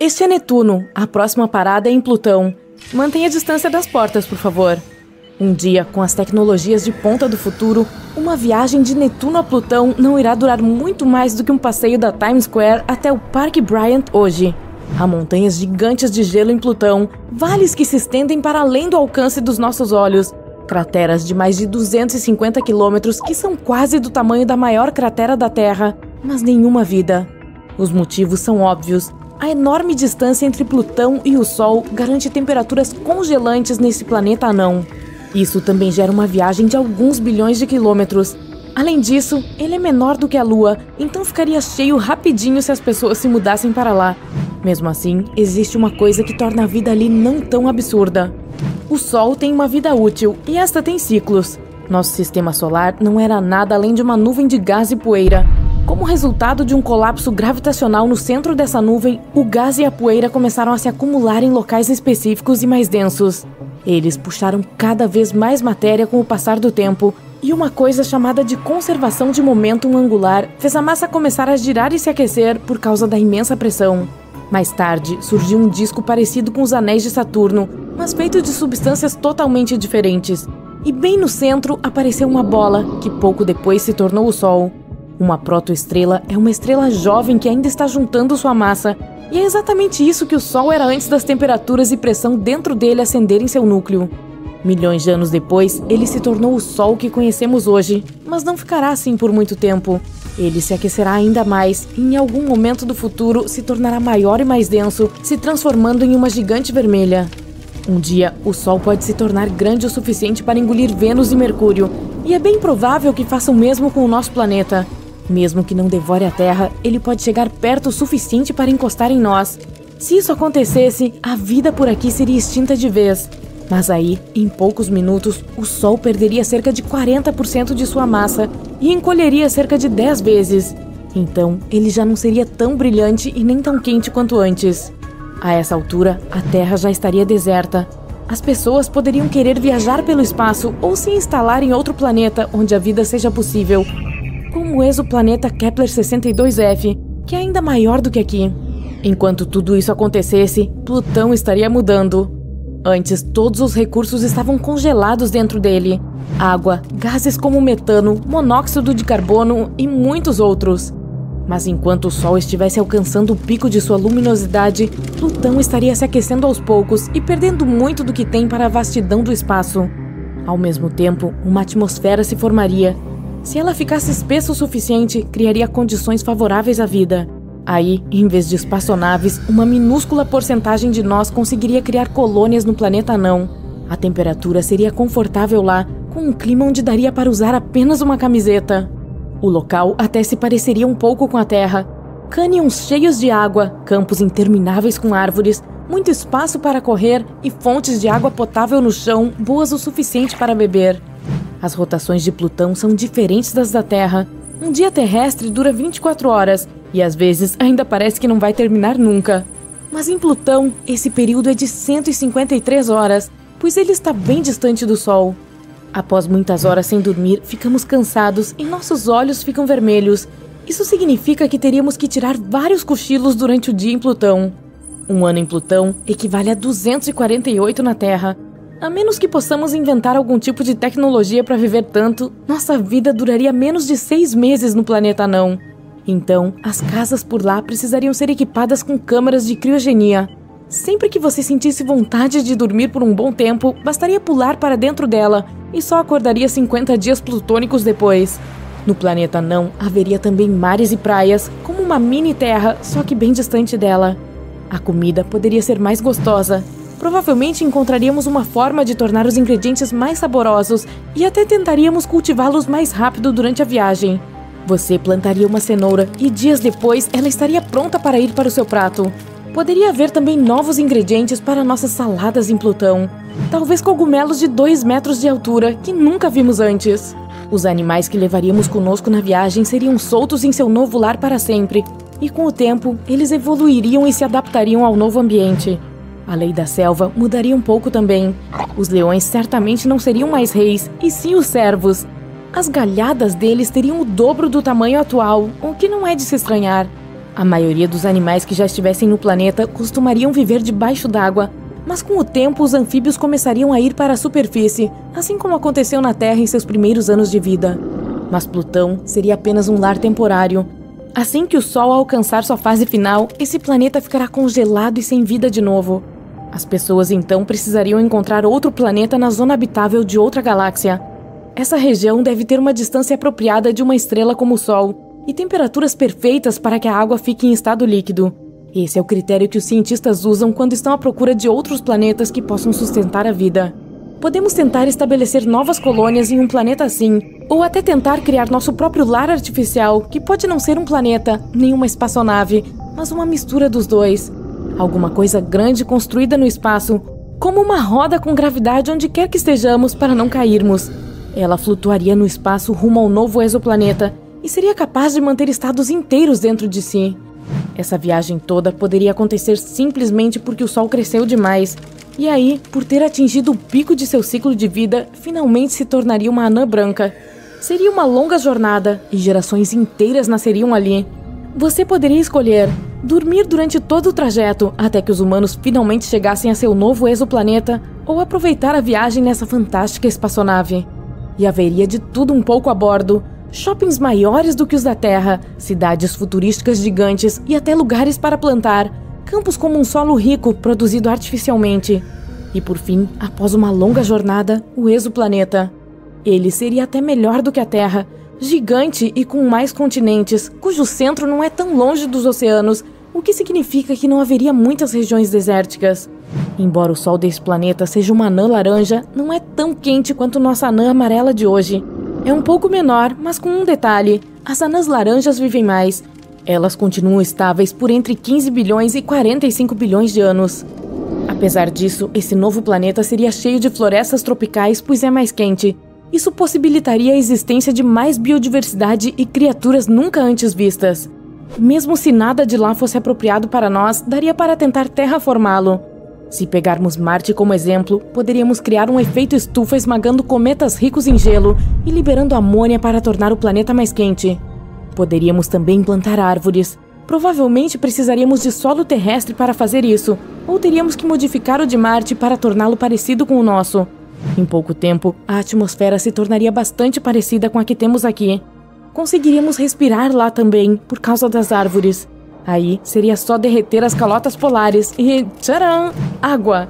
Este é Netuno. A próxima parada é em Plutão. Mantenha a distância das portas, por favor. Um dia, com as tecnologias de ponta do futuro, uma viagem de Netuno a Plutão não irá durar muito mais do que um passeio da Times Square até o Parque Bryant hoje. Há montanhas gigantes de gelo em Plutão, vales que se estendem para além do alcance dos nossos olhos, crateras de mais de 250 quilômetros que são quase do tamanho da maior cratera da Terra, mas nenhuma vida. Os motivos são óbvios. A enorme distância entre Plutão e o Sol garante temperaturas congelantes nesse planeta anão. Isso também gera uma viagem de alguns bilhões de quilômetros. Além disso, ele é menor do que a Lua, então ficaria cheio rapidinho se as pessoas se mudassem para lá. Mesmo assim, existe uma coisa que torna a vida ali não tão absurda. O Sol tem uma vida útil e esta tem ciclos. Nosso sistema solar não era nada além de uma nuvem de gás e poeira. Como resultado de um colapso gravitacional no centro dessa nuvem, o gás e a poeira começaram a se acumular em locais específicos e mais densos. Eles puxaram cada vez mais matéria com o passar do tempo, e uma coisa chamada de conservação de momento angular fez a massa começar a girar e se aquecer por causa da imensa pressão. Mais tarde, surgiu um disco parecido com os anéis de Saturno, mas feito de substâncias totalmente diferentes. E bem no centro apareceu uma bola, que pouco depois se tornou o Sol. Uma protoestrela é uma estrela jovem que ainda está juntando sua massa, e é exatamente isso que o Sol era antes das temperaturas e pressão dentro dele acenderem seu núcleo. Milhões de anos depois, ele se tornou o Sol que conhecemos hoje, mas não ficará assim por muito tempo. Ele se aquecerá ainda mais e em algum momento do futuro se tornará maior e mais denso, se transformando em uma gigante vermelha. Um dia, o Sol pode se tornar grande o suficiente para engolir Vênus e Mercúrio, e é bem provável que faça o mesmo com o nosso planeta. Mesmo que não devore a Terra, ele pode chegar perto o suficiente para encostar em nós. Se isso acontecesse, a vida por aqui seria extinta de vez. Mas aí, em poucos minutos, o Sol perderia cerca de 40% de sua massa e encolheria cerca de 10 vezes. Então, ele já não seria tão brilhante e nem tão quente quanto antes. A essa altura, a Terra já estaria deserta. As pessoas poderiam querer viajar pelo espaço ou se instalar em outro planeta onde a vida seja possível, como o exoplaneta Kepler-62f, que é ainda maior do que aqui. Enquanto tudo isso acontecesse, Plutão estaria mudando. Antes, todos os recursos estavam congelados dentro dele. Água, gases como metano, monóxido de carbono e muitos outros. Mas enquanto o Sol estivesse alcançando o pico de sua luminosidade, Plutão estaria se aquecendo aos poucos e perdendo muito do que tem para a vastidão do espaço. Ao mesmo tempo, uma atmosfera se formaria. Se ela ficasse espessa o suficiente, criaria condições favoráveis à vida. Aí, em vez de espaçonaves, uma minúscula porcentagem de nós conseguiria criar colônias no planeta anão. A temperatura seria confortável lá, com um clima onde daria para usar apenas uma camiseta. O local até se pareceria um pouco com a Terra. Cânions cheios de água, campos intermináveis com árvores, muito espaço para correr e fontes de água potável no chão, boas o suficiente para beber. As rotações de Plutão são diferentes das da Terra. Um dia terrestre dura 24 horas e às vezes ainda parece que não vai terminar nunca. Mas em Plutão, esse período é de 153 horas, pois ele está bem distante do Sol. Após muitas horas sem dormir, ficamos cansados e nossos olhos ficam vermelhos. Isso significa que teríamos que tirar vários cochilos durante o dia em Plutão. Um ano em Plutão equivale a 248 na Terra. A menos que possamos inventar algum tipo de tecnologia para viver tanto, nossa vida duraria menos de 6 meses no planeta anão. Então, as casas por lá precisariam ser equipadas com câmaras de criogenia. Sempre que você sentisse vontade de dormir por um bom tempo, bastaria pular para dentro dela e só acordaria 50 dias plutônicos depois. No planeta anão, haveria também mares e praias, como uma mini terra, só que bem distante dela. A comida poderia ser mais gostosa. Provavelmente encontraríamos uma forma de tornar os ingredientes mais saborosos e até tentaríamos cultivá-los mais rápido durante a viagem. Você plantaria uma cenoura e dias depois ela estaria pronta para ir para o seu prato. Poderia haver também novos ingredientes para nossas saladas em Plutão. Talvez cogumelos de 2 metros de altura que nunca vimos antes. Os animais que levaríamos conosco na viagem seriam soltos em seu novo lar para sempre. E com o tempo, eles evoluiriam e se adaptariam ao novo ambiente. A lei da selva mudaria um pouco também. Os leões certamente não seriam mais reis, e sim os servos. As galhadas deles teriam o dobro do tamanho atual, o que não é de se estranhar. A maioria dos animais que já estivessem no planeta costumariam viver debaixo d'água, mas com o tempo os anfíbios começariam a ir para a superfície, assim como aconteceu na Terra em seus primeiros anos de vida. Mas Plutão seria apenas um lar temporário. Assim que o Sol alcançar sua fase final, esse planeta ficará congelado e sem vida de novo. As pessoas então precisariam encontrar outro planeta na zona habitável de outra galáxia. Essa região deve ter uma distância apropriada de uma estrela como o Sol e temperaturas perfeitas para que a água fique em estado líquido. Esse é o critério que os cientistas usam quando estão à procura de outros planetas que possam sustentar a vida. Podemos tentar estabelecer novas colônias em um planeta assim, ou até tentar criar nosso próprio lar artificial, que pode não ser um planeta, nem uma espaçonave, mas uma mistura dos dois. Alguma coisa grande construída no espaço, como uma roda com gravidade onde quer que estejamos para não cairmos. Ela flutuaria no espaço rumo ao novo exoplaneta e seria capaz de manter estados inteiros dentro de si. Essa viagem toda poderia acontecer simplesmente porque o Sol cresceu demais. E aí, por ter atingido o pico de seu ciclo de vida, finalmente se tornaria uma anã branca. Seria uma longa jornada e gerações inteiras nasceriam ali. Você poderia escolher dormir durante todo o trajeto até que os humanos finalmente chegassem a seu novo exoplaneta ou aproveitar a viagem nessa fantástica espaçonave. E haveria de tudo um pouco a bordo. Shoppings maiores do que os da Terra, cidades futurísticas gigantes e até lugares para plantar, campos como um solo rico produzido artificialmente. E por fim, após uma longa jornada, o exoplaneta. Ele seria até melhor do que a Terra, gigante e com mais continentes, cujo centro não é tão longe dos oceanos, o que significa que não haveria muitas regiões desérticas. Embora o Sol desse planeta seja uma anã laranja, não é tão quente quanto nossa anã amarela de hoje. É um pouco menor, mas com um detalhe: as anãs laranjas vivem mais. Elas continuam estáveis por entre 15 bilhões e 45 bilhões de anos. Apesar disso, esse novo planeta seria cheio de florestas tropicais, pois é mais quente. Isso possibilitaria a existência de mais biodiversidade e criaturas nunca antes vistas. Mesmo se nada de lá fosse apropriado para nós, daria para tentar terraformá-lo. Se pegarmos Marte como exemplo, poderíamos criar um efeito estufa esmagando cometas ricos em gelo e liberando amônia para tornar o planeta mais quente. Poderíamos também plantar árvores. Provavelmente precisaríamos de solo terrestre para fazer isso, ou teríamos que modificar o de Marte para torná-lo parecido com o nosso. Em pouco tempo, a atmosfera se tornaria bastante parecida com a que temos aqui. Conseguiríamos respirar lá também, por causa das árvores. Aí seria só derreter as calotas polares e, tcharam, água!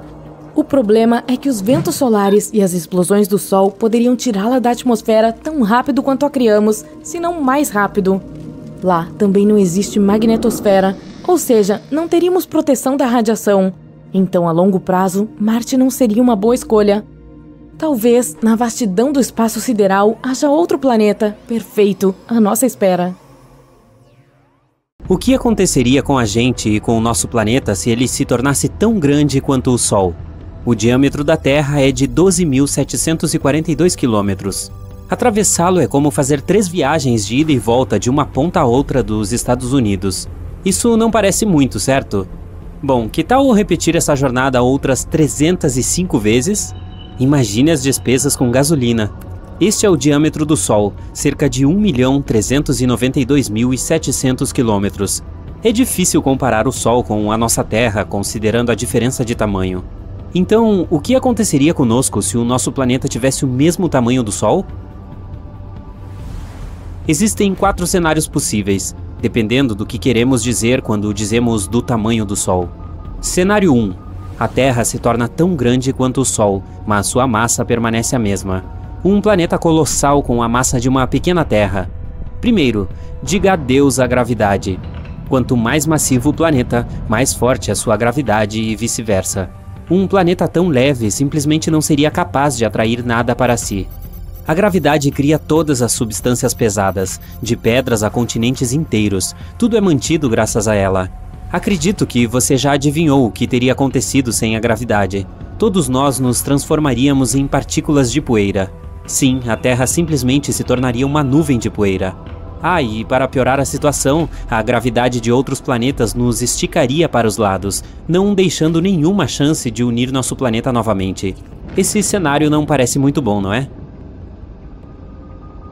O problema é que os ventos solares e as explosões do Sol poderiam tirá-la da atmosfera tão rápido quanto a criamos, se não mais rápido. Lá também não existe magnetosfera, ou seja, não teríamos proteção da radiação. Então, a longo prazo, Marte não seria uma boa escolha. Talvez, na vastidão do espaço sideral, haja outro planeta, perfeito, à nossa espera. O que aconteceria com a gente e com o nosso planeta se ele se tornasse tão grande quanto o Sol? O diâmetro da Terra é de 12.742 quilômetros. Atravessá-lo é como fazer 3 viagens de ida e volta de uma ponta a outra dos Estados Unidos. Isso não parece muito, certo? Bom, que tal repetir essa jornada outras 305 vezes? Imagine as despesas com gasolina. Este é o diâmetro do Sol, cerca de 1.392.700 quilômetros. É difícil comparar o Sol com a nossa Terra, considerando a diferença de tamanho. Então, o que aconteceria conosco se o nosso planeta tivesse o mesmo tamanho do Sol? Existem 4 cenários possíveis, dependendo do que queremos dizer quando dizemos do tamanho do Sol. Cenário 1. A Terra se torna tão grande quanto o Sol, mas sua massa permanece a mesma. Um planeta colossal com a massa de uma pequena Terra. Primeiro, diga adeus à gravidade. Quanto mais massivo o planeta, mais forte a sua gravidade e vice-versa. Um planeta tão leve simplesmente não seria capaz de atrair nada para si. A gravidade cria todas as substâncias pesadas, de pedras a continentes inteiros. Tudo é mantido graças a ela. Acredito que você já adivinhou o que teria acontecido sem a gravidade. Todos nós nos transformaríamos em partículas de poeira. Sim, a Terra simplesmente se tornaria uma nuvem de poeira. E para piorar a situação, a gravidade de outros planetas nos esticaria para os lados, não deixando nenhuma chance de unir nosso planeta novamente. Esse cenário não parece muito bom, não é?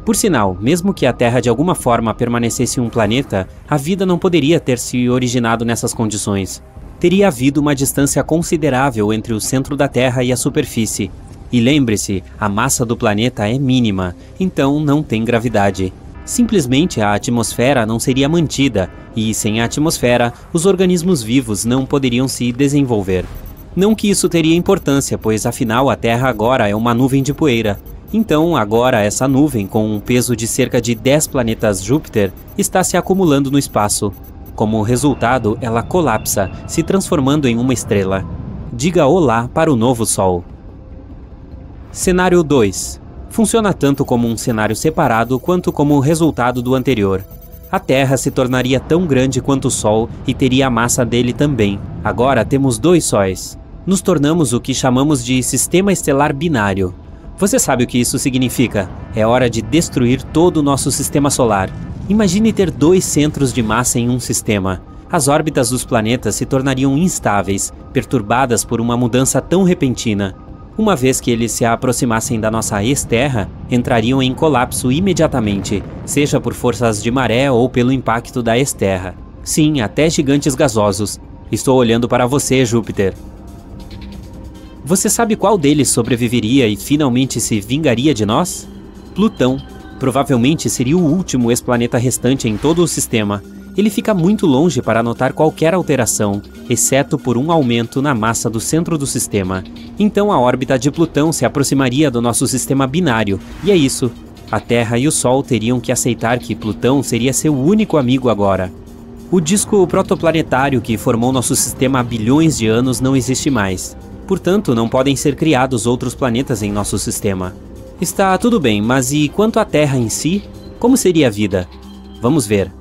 Por sinal, mesmo que a Terra de alguma forma permanecesse um planeta, a vida não poderia ter se originado nessas condições. Teria havido uma distância considerável entre o centro da Terra e a superfície. E lembre-se, a massa do planeta é mínima, então não tem gravidade. Simplesmente a atmosfera não seria mantida, e sem a atmosfera, os organismos vivos não poderiam se desenvolver. Não que isso teria importância, pois afinal a Terra agora é uma nuvem de poeira. Então, agora essa nuvem, com um peso de cerca de 10 planetas Júpiter, está se acumulando no espaço. Como resultado, ela colapsa, se transformando em uma estrela. Diga olá para o novo Sol. Cenário 2. Funciona tanto como um cenário separado quanto como resultado do anterior. A Terra se tornaria tão grande quanto o Sol e teria a massa dele também. Agora temos 2 sóis. Nos tornamos o que chamamos de sistema estelar binário. Você sabe o que isso significa? É hora de destruir todo o nosso sistema solar. Imagine ter 2 centros de massa em um sistema. As órbitas dos planetas se tornariam instáveis, perturbadas por uma mudança tão repentina. Uma vez que eles se aproximassem da nossa ex-Terra, entrariam em colapso imediatamente, seja por forças de maré ou pelo impacto da ex-Terra. Sim, até gigantes gasosos. Estou olhando para você, Júpiter. Você sabe qual deles sobreviveria e finalmente se vingaria de nós? Plutão. Provavelmente seria o último ex-planeta restante em todo o sistema. Ele fica muito longe para notar qualquer alteração, exceto por um aumento na massa do centro do sistema. Então a órbita de Plutão se aproximaria do nosso sistema binário, e é isso. A Terra e o Sol teriam que aceitar que Plutão seria seu único amigo agora. O disco protoplanetário que formou nosso sistema há bilhões de anos não existe mais. Portanto, não podem ser criados outros planetas em nosso sistema. Está tudo bem, mas e quanto à Terra em si? Como seria a vida? Vamos ver.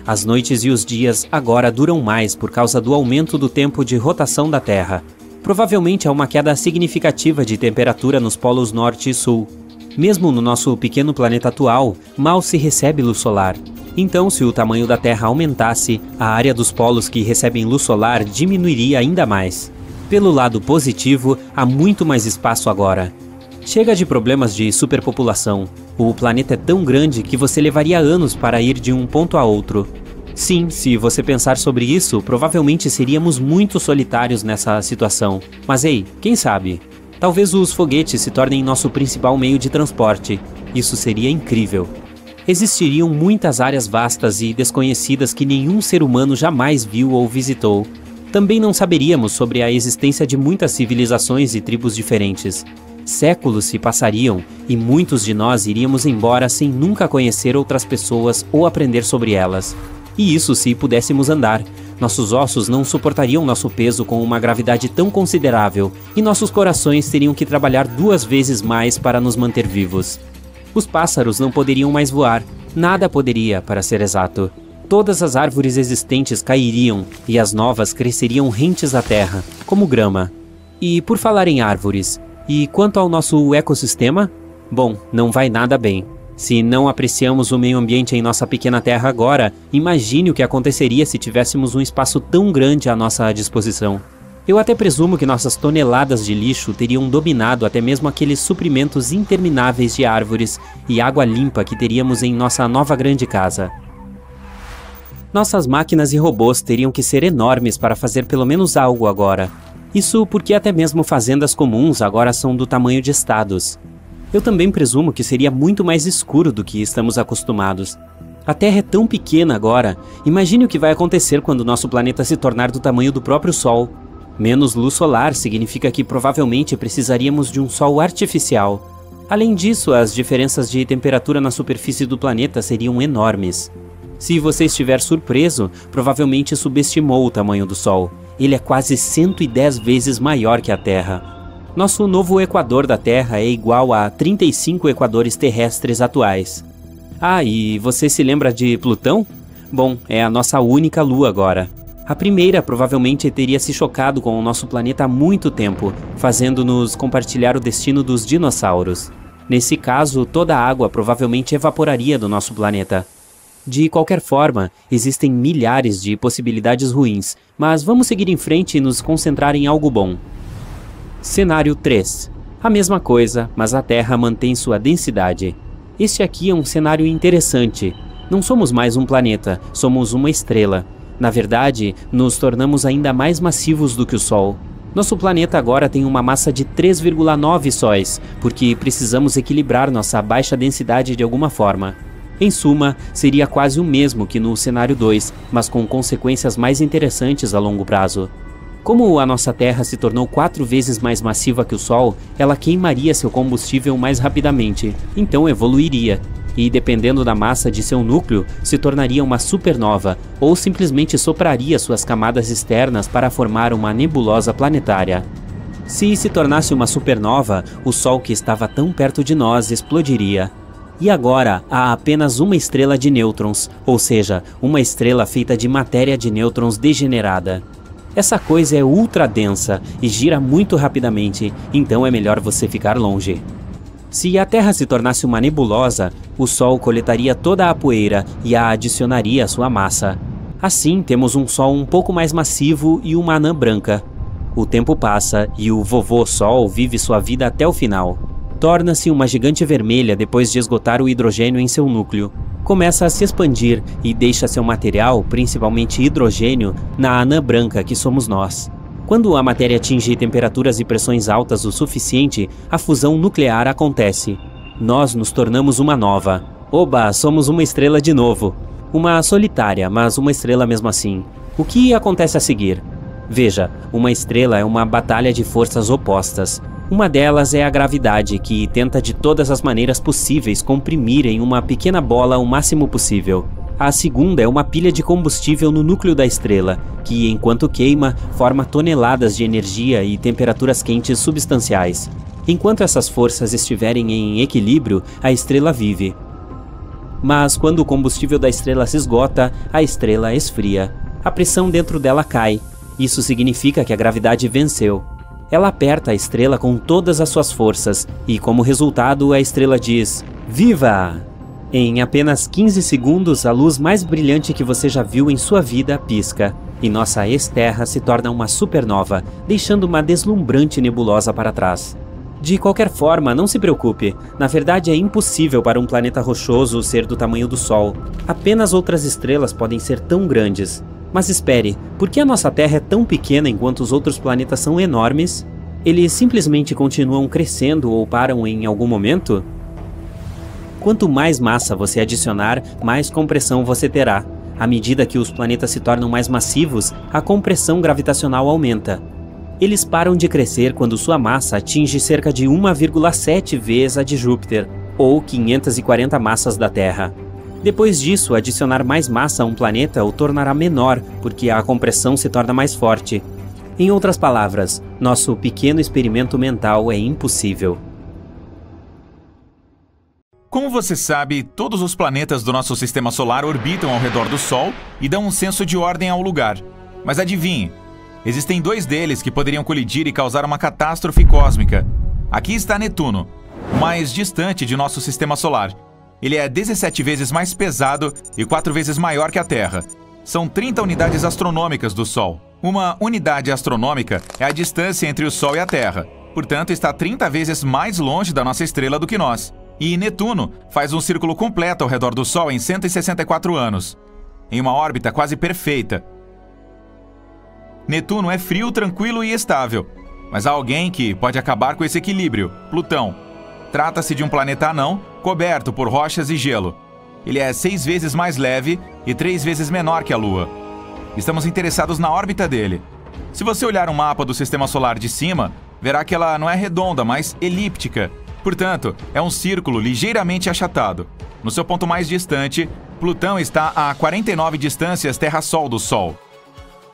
As noites e os dias agora duram mais por causa do aumento do tempo de rotação da Terra. Provavelmente há uma queda significativa de temperatura nos polos norte e sul. Mesmo no nosso pequeno planeta atual, mal se recebe luz solar. Então, se o tamanho da Terra aumentasse, a área dos polos que recebem luz solar diminuiria ainda mais. Pelo lado positivo, há muito mais espaço agora. Chega de problemas de superpopulação. O planeta é tão grande que você levaria anos para ir de um ponto a outro. Sim, se você pensar sobre isso, provavelmente seríamos muito solitários nessa situação. Mas ei, quem sabe? Talvez os foguetes se tornem nosso principal meio de transporte. Isso seria incrível. Existiriam muitas áreas vastas e desconhecidas que nenhum ser humano jamais viu ou visitou. Também não saberíamos sobre a existência de muitas civilizações e tribos diferentes. Séculos se passariam e muitos de nós iríamos embora sem nunca conhecer outras pessoas ou aprender sobre elas. E isso se pudéssemos andar. Nossos ossos não suportariam nosso peso com uma gravidade tão considerável e nossos corações teriam que trabalhar 2 vezes mais para nos manter vivos. Os pássaros não poderiam mais voar. Nada poderia, para ser exato. Todas as árvores existentes cairiam e as novas cresceriam rentes à terra, como grama. E por falar em árvores, e quanto ao nosso ecossistema? Bom, não vai nada bem. Se não apreciamos o meio ambiente em nossa pequena terra agora, imagine o que aconteceria se tivéssemos um espaço tão grande à nossa disposição. Eu até presumo que nossas toneladas de lixo teriam dominado até mesmo aqueles suprimentos intermináveis de árvores e água limpa que teríamos em nossa nova grande casa. Nossas máquinas e robôs teriam que ser enormes para fazer pelo menos algo agora. Isso porque até mesmo fazendas comuns agora são do tamanho de estados. Eu também presumo que seria muito mais escuro do que estamos acostumados. A Terra é tão pequena agora, imagine o que vai acontecer quando nosso planeta se tornar do tamanho do próprio Sol. Menos luz solar significa que provavelmente precisaríamos de um Sol artificial. Além disso, as diferenças de temperatura na superfície do planeta seriam enormes. Se você estiver surpreso, provavelmente subestimou o tamanho do Sol. Ele é quase 110 vezes maior que a Terra. Nosso novo equador da Terra é igual a 35 equadores terrestres atuais. Ah, e você se lembra de Plutão? Bom, é a nossa única lua agora. A primeira provavelmente teria se chocado com o nosso planeta há muito tempo, fazendo-nos compartilhar o destino dos dinossauros. Nesse caso, toda a água provavelmente evaporaria do nosso planeta. De qualquer forma, existem milhares de possibilidades ruins, mas vamos seguir em frente e nos concentrar em algo bom. Cenário 3. A mesma coisa, mas a Terra mantém sua densidade. Este aqui é um cenário interessante. Não somos mais um planeta, somos uma estrela. Na verdade, nos tornamos ainda mais massivos do que o Sol. Nosso planeta agora tem uma massa de 3,9 sóis, porque precisamos equilibrar nossa baixa densidade de alguma forma. Em suma, seria quase o mesmo que no cenário 2, mas com consequências mais interessantes a longo prazo. Como a nossa Terra se tornou 4 vezes mais massiva que o Sol, ela queimaria seu combustível mais rapidamente, então evoluiria. E dependendo da massa de seu núcleo, se tornaria uma supernova, ou simplesmente sopraria suas camadas externas para formar uma nebulosa planetária. Se tornasse uma supernova, o Sol que estava tão perto de nós explodiria. E agora, há apenas uma estrela de nêutrons, ou seja, uma estrela feita de matéria de nêutrons degenerada. Essa coisa é ultra densa e gira muito rapidamente, então é melhor você ficar longe. Se a Terra se tornasse uma nebulosa, o Sol coletaria toda a poeira e a adicionaria à sua massa. Assim, temos um Sol um pouco mais massivo e uma anã branca. O tempo passa e o vovô Sol vive sua vida até o final. Torna-se uma gigante vermelha depois de esgotar o hidrogênio em seu núcleo. Começa a se expandir e deixa seu material, principalmente hidrogênio, na anã branca que somos nós. Quando a matéria atinge temperaturas e pressões altas o suficiente, a fusão nuclear acontece. Nós nos tornamos uma nova. Oba, somos uma estrela de novo. Uma solitária, mas uma estrela mesmo assim. O que acontece a seguir? Veja, uma estrela é uma batalha de forças opostas. Uma delas é a gravidade, que tenta de todas as maneiras possíveis comprimir em uma pequena bola o máximo possível. A segunda é uma pilha de combustível no núcleo da estrela, que, enquanto queima, forma toneladas de energia e temperaturas quentes substanciais. Enquanto essas forças estiverem em equilíbrio, a estrela vive. Mas quando o combustível da estrela se esgota, a estrela esfria. A pressão dentro dela cai. Isso significa que a gravidade venceu. Ela aperta a estrela com todas as suas forças e, como resultado, a estrela diz: "Viva!" Em apenas 15 segundos, a luz mais brilhante que você já viu em sua vida pisca, e nossa ex-Terra se torna uma supernova, deixando uma deslumbrante nebulosa para trás. De qualquer forma, não se preocupe. Na verdade, é impossível para um planeta rochoso ser do tamanho do Sol. Apenas outras estrelas podem ser tão grandes. Mas espere, por que a nossa Terra é tão pequena enquanto os outros planetas são enormes? Eles simplesmente continuam crescendo ou param em algum momento? Quanto mais massa você adicionar, mais compressão você terá. À medida que os planetas se tornam mais massivos, a compressão gravitacional aumenta. Eles param de crescer quando sua massa atinge cerca de 1,7 vezes a de Júpiter, ou 540 massas da Terra. Depois disso, adicionar mais massa a um planeta o tornará menor, porque a compressão se torna mais forte. Em outras palavras, nosso pequeno experimento mental é impossível. Como você sabe, todos os planetas do nosso sistema solar orbitam ao redor do Sol e dão um senso de ordem ao lugar. Mas adivinhe, existem 2 deles que poderiam colidir e causar uma catástrofe cósmica. Aqui está Netuno, o mais distante de nosso sistema solar. Ele é 17 vezes mais pesado e 4 vezes maior que a Terra. São 30 unidades astronômicas do Sol. Uma unidade astronômica é a distância entre o Sol e a Terra. Portanto, está 30 vezes mais longe da nossa estrela do que nós. E Netuno faz um círculo completo ao redor do Sol em 164 anos, em uma órbita quase perfeita. Netuno é frio, tranquilo e estável, mas há alguém que pode acabar com esse equilíbrio: Plutão. Trata-se de um planeta anão, coberto por rochas e gelo. Ele é 6 vezes mais leve e 3 vezes menor que a Lua. Estamos interessados na órbita dele. Se você olhar um mapa do Sistema Solar de cima, verá que ela não é redonda, mas elíptica. Portanto, é um círculo ligeiramente achatado. No seu ponto mais distante, Plutão está a 49 distâncias Terra-Sol do Sol.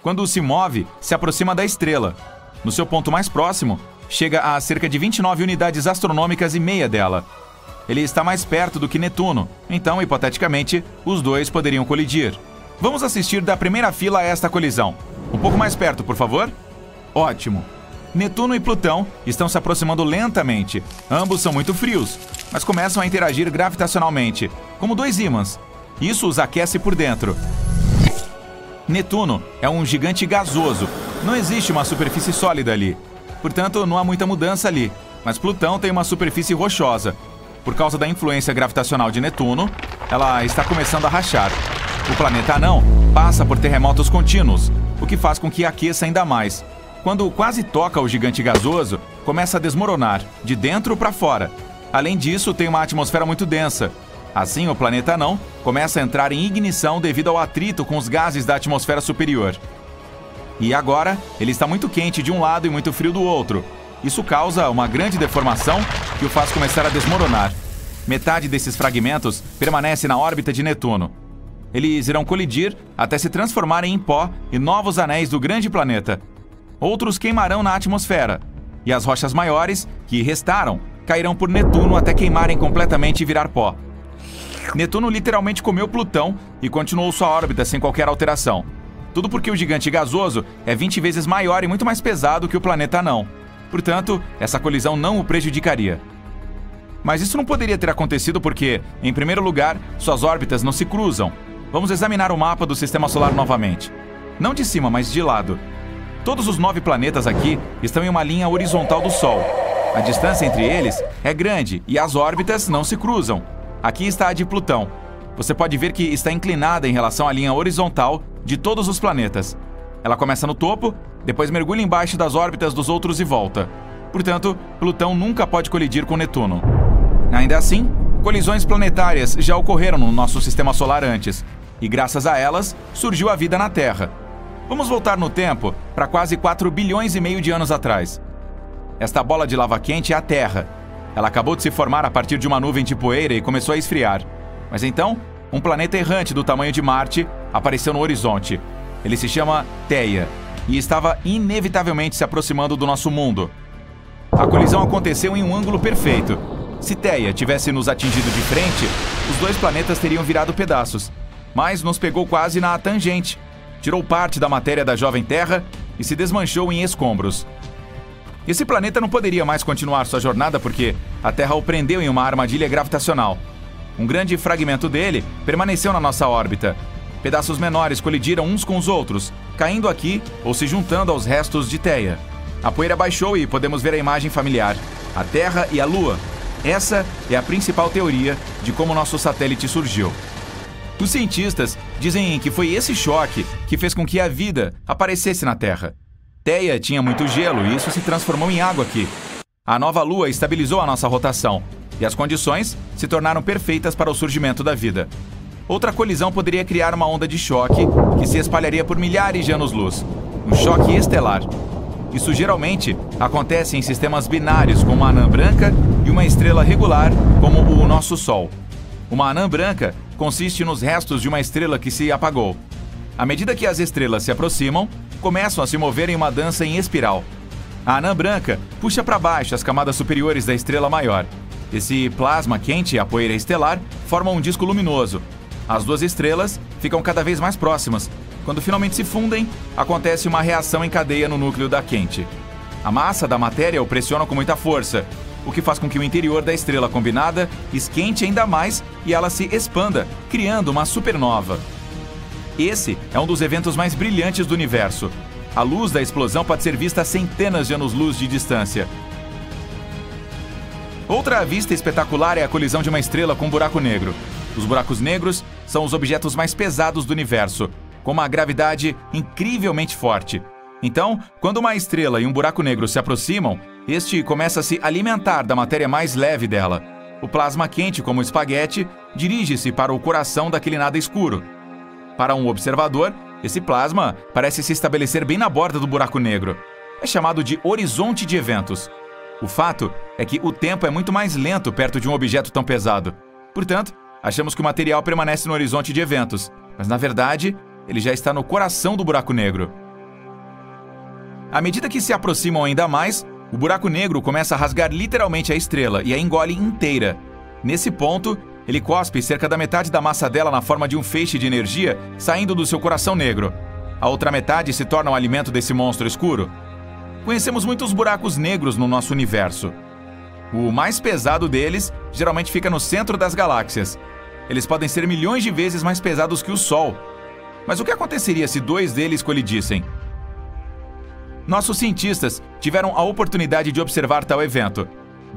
Quando se move, se aproxima da estrela. No seu ponto mais próximo, chega a cerca de 29 unidades astronômicas e meia dela. Ele está mais perto do que Netuno, então, hipoteticamente, os dois poderiam colidir. Vamos assistir da primeira fila a esta colisão. Um pouco mais perto, por favor? Ótimo! Netuno e Plutão estão se aproximando lentamente. Ambos são muito frios, mas começam a interagir gravitacionalmente, como 2 ímãs. Isso os aquece por dentro. Netuno é um gigante gasoso. Não existe uma superfície sólida ali. Portanto, não há muita mudança ali. Mas Plutão tem uma superfície rochosa. por causa da influência gravitacional de Netuno, ela está começando a rachar. O planeta anão passa por terremotos contínuos, o que faz com que aqueça ainda mais. Quando quase toca o gigante gasoso, começa a desmoronar, de dentro para fora. Além disso, tem uma atmosfera muito densa. Assim, o planeta anão começa a entrar em ignição devido ao atrito com os gases da atmosfera superior. E agora, ele está muito quente de um lado e muito frio do outro. Isso causa uma grande deformação que o faz começar a desmoronar. Metade desses fragmentos permanece na órbita de Netuno. Eles irão colidir até se transformarem em pó e novos anéis do grande planeta. Outros queimarão na atmosfera, e as rochas maiores, que restaram, cairão por Netuno até queimarem completamente e virar pó. Netuno literalmente comeu Plutão e continuou sua órbita sem qualquer alteração. Tudo porque o gigante gasoso é 20 vezes maior e muito mais pesado que o planeta anão. Portanto, essa colisão não o prejudicaria. Mas isso não poderia ter acontecido porque, em primeiro lugar, suas órbitas não se cruzam. Vamos examinar o mapa do Sistema Solar novamente. Não de cima, mas de lado. Todos os 9 planetas aqui estão em uma linha horizontal do Sol. A distância entre eles é grande e as órbitas não se cruzam. Aqui está a de Plutão. Você pode ver que está inclinada em relação à linha horizontal de todos os planetas. Ela começa no topo, depois mergulha embaixo das órbitas dos outros e volta. Portanto, Plutão nunca pode colidir com Netuno. Ainda assim, colisões planetárias já ocorreram no nosso Sistema Solar antes, e graças a elas, surgiu a vida na Terra. Vamos voltar no tempo para quase 4 bilhões e meio de anos atrás. Esta bola de lava quente é a Terra. Ela acabou de se formar a partir de uma nuvem de poeira e começou a esfriar. Mas então, um planeta errante do tamanho de Marte apareceu no horizonte. Ele se chama Theia e estava inevitavelmente se aproximando do nosso mundo. A colisão aconteceu em um ângulo perfeito. Se Theia tivesse nos atingido de frente, os 2 planetas teriam virado pedaços. Mas nos pegou quase na tangente. Tirou parte da matéria da jovem Terra e se desmanchou em escombros. Esse planeta não poderia mais continuar sua jornada porque a Terra o prendeu em uma armadilha gravitacional. Um grande fragmento dele permaneceu na nossa órbita. Pedaços menores colidiram uns com os outros, caindo aqui ou se juntando aos restos de Theia. A poeira baixou e podemos ver a imagem familiar: a Terra e a Lua. Essa é a principal teoria de como nosso satélite surgiu. Os cientistas dizem que foi esse choque que fez com que a vida aparecesse na Terra. Theia tinha muito gelo e isso se transformou em água aqui. A nova Lua estabilizou a nossa rotação e as condições se tornaram perfeitas para o surgimento da vida. Outra colisão poderia criar uma onda de choque que se espalharia por milhares de anos-luz, um choque estelar. Isso geralmente acontece em sistemas binários, como uma anã branca e uma estrela regular, como o nosso Sol. Uma anã branca consiste nos restos de uma estrela que se apagou. À medida que as estrelas se aproximam, começam a se mover em uma dança em espiral. A anã branca puxa para baixo as camadas superiores da estrela maior. Esse plasma quente e a poeira estelar formam um disco luminoso. As 2 estrelas ficam cada vez mais próximas. Quando finalmente se fundem, acontece uma reação em cadeia no núcleo da quente. A massa da matéria o pressiona com muita força, o que faz com que o interior da estrela combinada esquente ainda mais e ela se expanda, criando uma supernova. Esse é um dos eventos mais brilhantes do universo. A luz da explosão pode ser vista a centenas de anos-luz de distância. Outra vista espetacular é a colisão de uma estrela com um buraco negro. Os buracos negros são os objetos mais pesados do universo, com uma gravidade incrivelmente forte. Então, quando uma estrela e um buraco negro se aproximam, este começa a se alimentar da matéria mais leve dela. O plasma quente, como espaguete, dirige-se para o coração daquele nada escuro. Para um observador, esse plasma parece se estabelecer bem na borda do buraco negro. É chamado de horizonte de eventos. O fato é que o tempo é muito mais lento perto de um objeto tão pesado. Portanto, achamos que o material permanece no horizonte de eventos, mas na verdade, ele já está no coração do buraco negro. À medida que se aproximam ainda mais, o buraco negro começa a rasgar literalmente a estrela e a engole inteira. Nesse ponto, ele cospe cerca da metade da massa dela na forma de um feixe de energia saindo do seu coração negro. A outra metade se torna o alimento desse monstro escuro. Conhecemos muitos buracos negros no nosso universo. O mais pesado deles geralmente fica no centro das galáxias. Eles podem ser milhões de vezes mais pesados que o Sol. Mas o que aconteceria se 2 deles colidissem? Nossos cientistas tiveram a oportunidade de observar tal evento.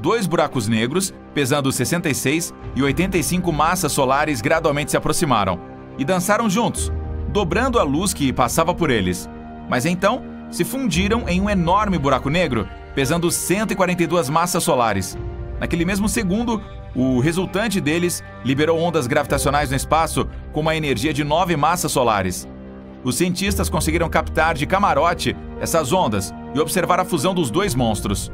2 buracos negros, pesando 66 e 85 massas solares, gradualmente se aproximaram e dançaram juntos, dobrando a luz que passava por eles. Mas então se fundiram em um enorme buraco negro, pesando 142 massas solares. Naquele mesmo segundo, o resultante deles liberou ondas gravitacionais no espaço com uma energia de 9 massas solares. Os cientistas conseguiram captar de camarote essas ondas e observar a fusão dos 2 monstros.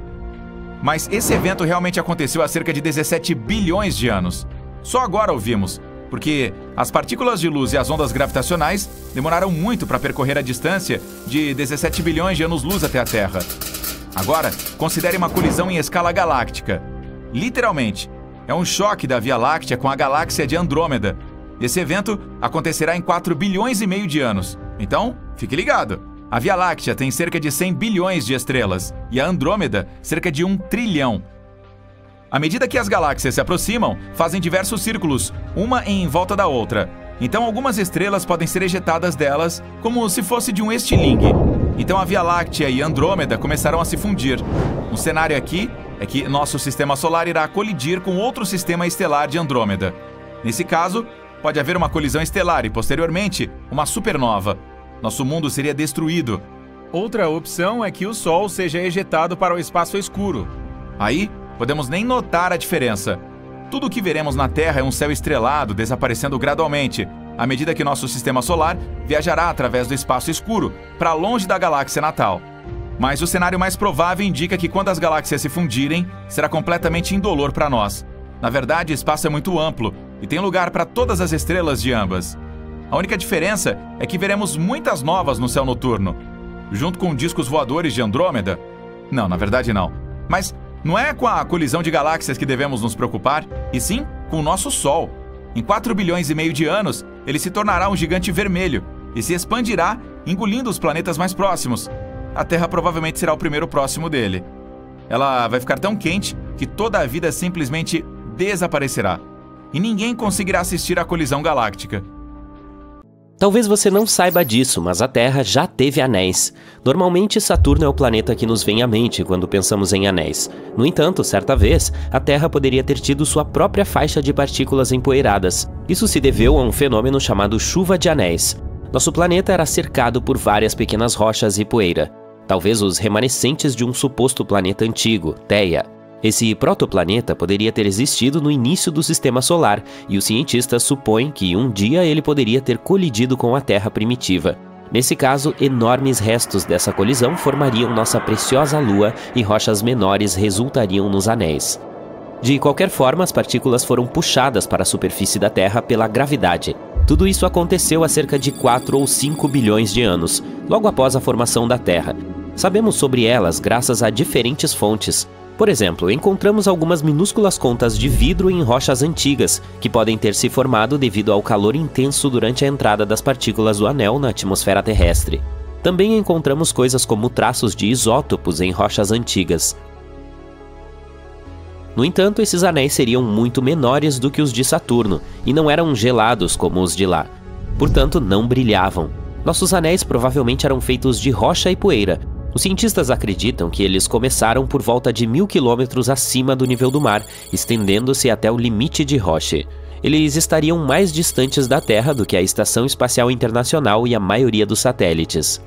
Mas esse evento realmente aconteceu há cerca de 17 bilhões de anos. Só agora o vimos, porque as partículas de luz e as ondas gravitacionais demoraram muito para percorrer a distância de 17 bilhões de anos-luz até a Terra. Agora, considere uma colisão em escala galáctica. Literalmente, é um choque da Via Láctea com a galáxia de Andrômeda. Esse evento acontecerá em 4 bilhões e meio de anos. Então, fique ligado! A Via Láctea tem cerca de 100 bilhões de estrelas e a Andrômeda cerca de 1 trilhão. À medida que as galáxias se aproximam, fazem diversos círculos, uma em volta da outra. Então algumas estrelas podem ser ejetadas delas como se fosse de um estilingue. Então a Via Láctea e Andrômeda começarão a se fundir. Um cenário aqui é que nosso sistema solar irá colidir com outro sistema estelar de Andrômeda. Nesse caso, pode haver uma colisão estelar e, posteriormente, uma supernova. Nosso mundo seria destruído. Outra opção é que o Sol seja ejetado para o espaço escuro. Aí, podemos nem notar a diferença. Tudo o que veremos na Terra é um céu estrelado desaparecendo gradualmente, à medida que nosso sistema solar viajará através do espaço escuro, para longe da galáxia natal. Mas o cenário mais provável indica que quando as galáxias se fundirem, será completamente indolor para nós. Na verdade, o espaço é muito amplo e tem lugar para todas as estrelas de ambas. A única diferença é que veremos muitas novas no céu noturno. Junto com discos voadores de Andrômeda? Não, na verdade não. Mas não é com a colisão de galáxias que devemos nos preocupar, e sim com o nosso Sol. Em 4 bilhões e meio de anos, ele se tornará um gigante vermelho e se expandirá, engolindo os planetas mais próximos. A Terra provavelmente será o primeiro próximo dele. Ela vai ficar tão quente que toda a vida simplesmente desaparecerá. E ninguém conseguirá assistir à colisão galáctica. Talvez você não saiba disso, mas a Terra já teve anéis. Normalmente, Saturno é o planeta que nos vem à mente quando pensamos em anéis. No entanto, certa vez, a Terra poderia ter tido sua própria faixa de partículas empoeiradas. Isso se deveu a um fenômeno chamado chuva de anéis. Nosso planeta era cercado por várias pequenas rochas e poeira. Talvez os remanescentes de um suposto planeta antigo, Theia. Esse protoplaneta poderia ter existido no início do sistema solar, e os cientistas supõem que um dia ele poderia ter colidido com a Terra primitiva. Nesse caso, enormes restos dessa colisão formariam nossa preciosa Lua e rochas menores resultariam nos anéis. De qualquer forma, as partículas foram puxadas para a superfície da Terra pela gravidade. Tudo isso aconteceu há cerca de 4 ou 5 bilhões de anos, logo após a formação da Terra. Sabemos sobre elas graças a diferentes fontes. Por exemplo, encontramos algumas minúsculas contas de vidro em rochas antigas, que podem ter se formado devido ao calor intenso durante a entrada das partículas do anel na atmosfera terrestre. Também encontramos coisas como traços de isótopos em rochas antigas. No entanto, esses anéis seriam muito menores do que os de Saturno, e não eram gelados como os de lá. Portanto, não brilhavam. Nossos anéis provavelmente eram feitos de rocha e poeira. Os cientistas acreditam que eles começaram por volta de 1000 quilômetros acima do nível do mar, estendendo-se até o limite de Roche. Eles estariam mais distantes da Terra do que a Estação Espacial Internacional e a maioria dos satélites.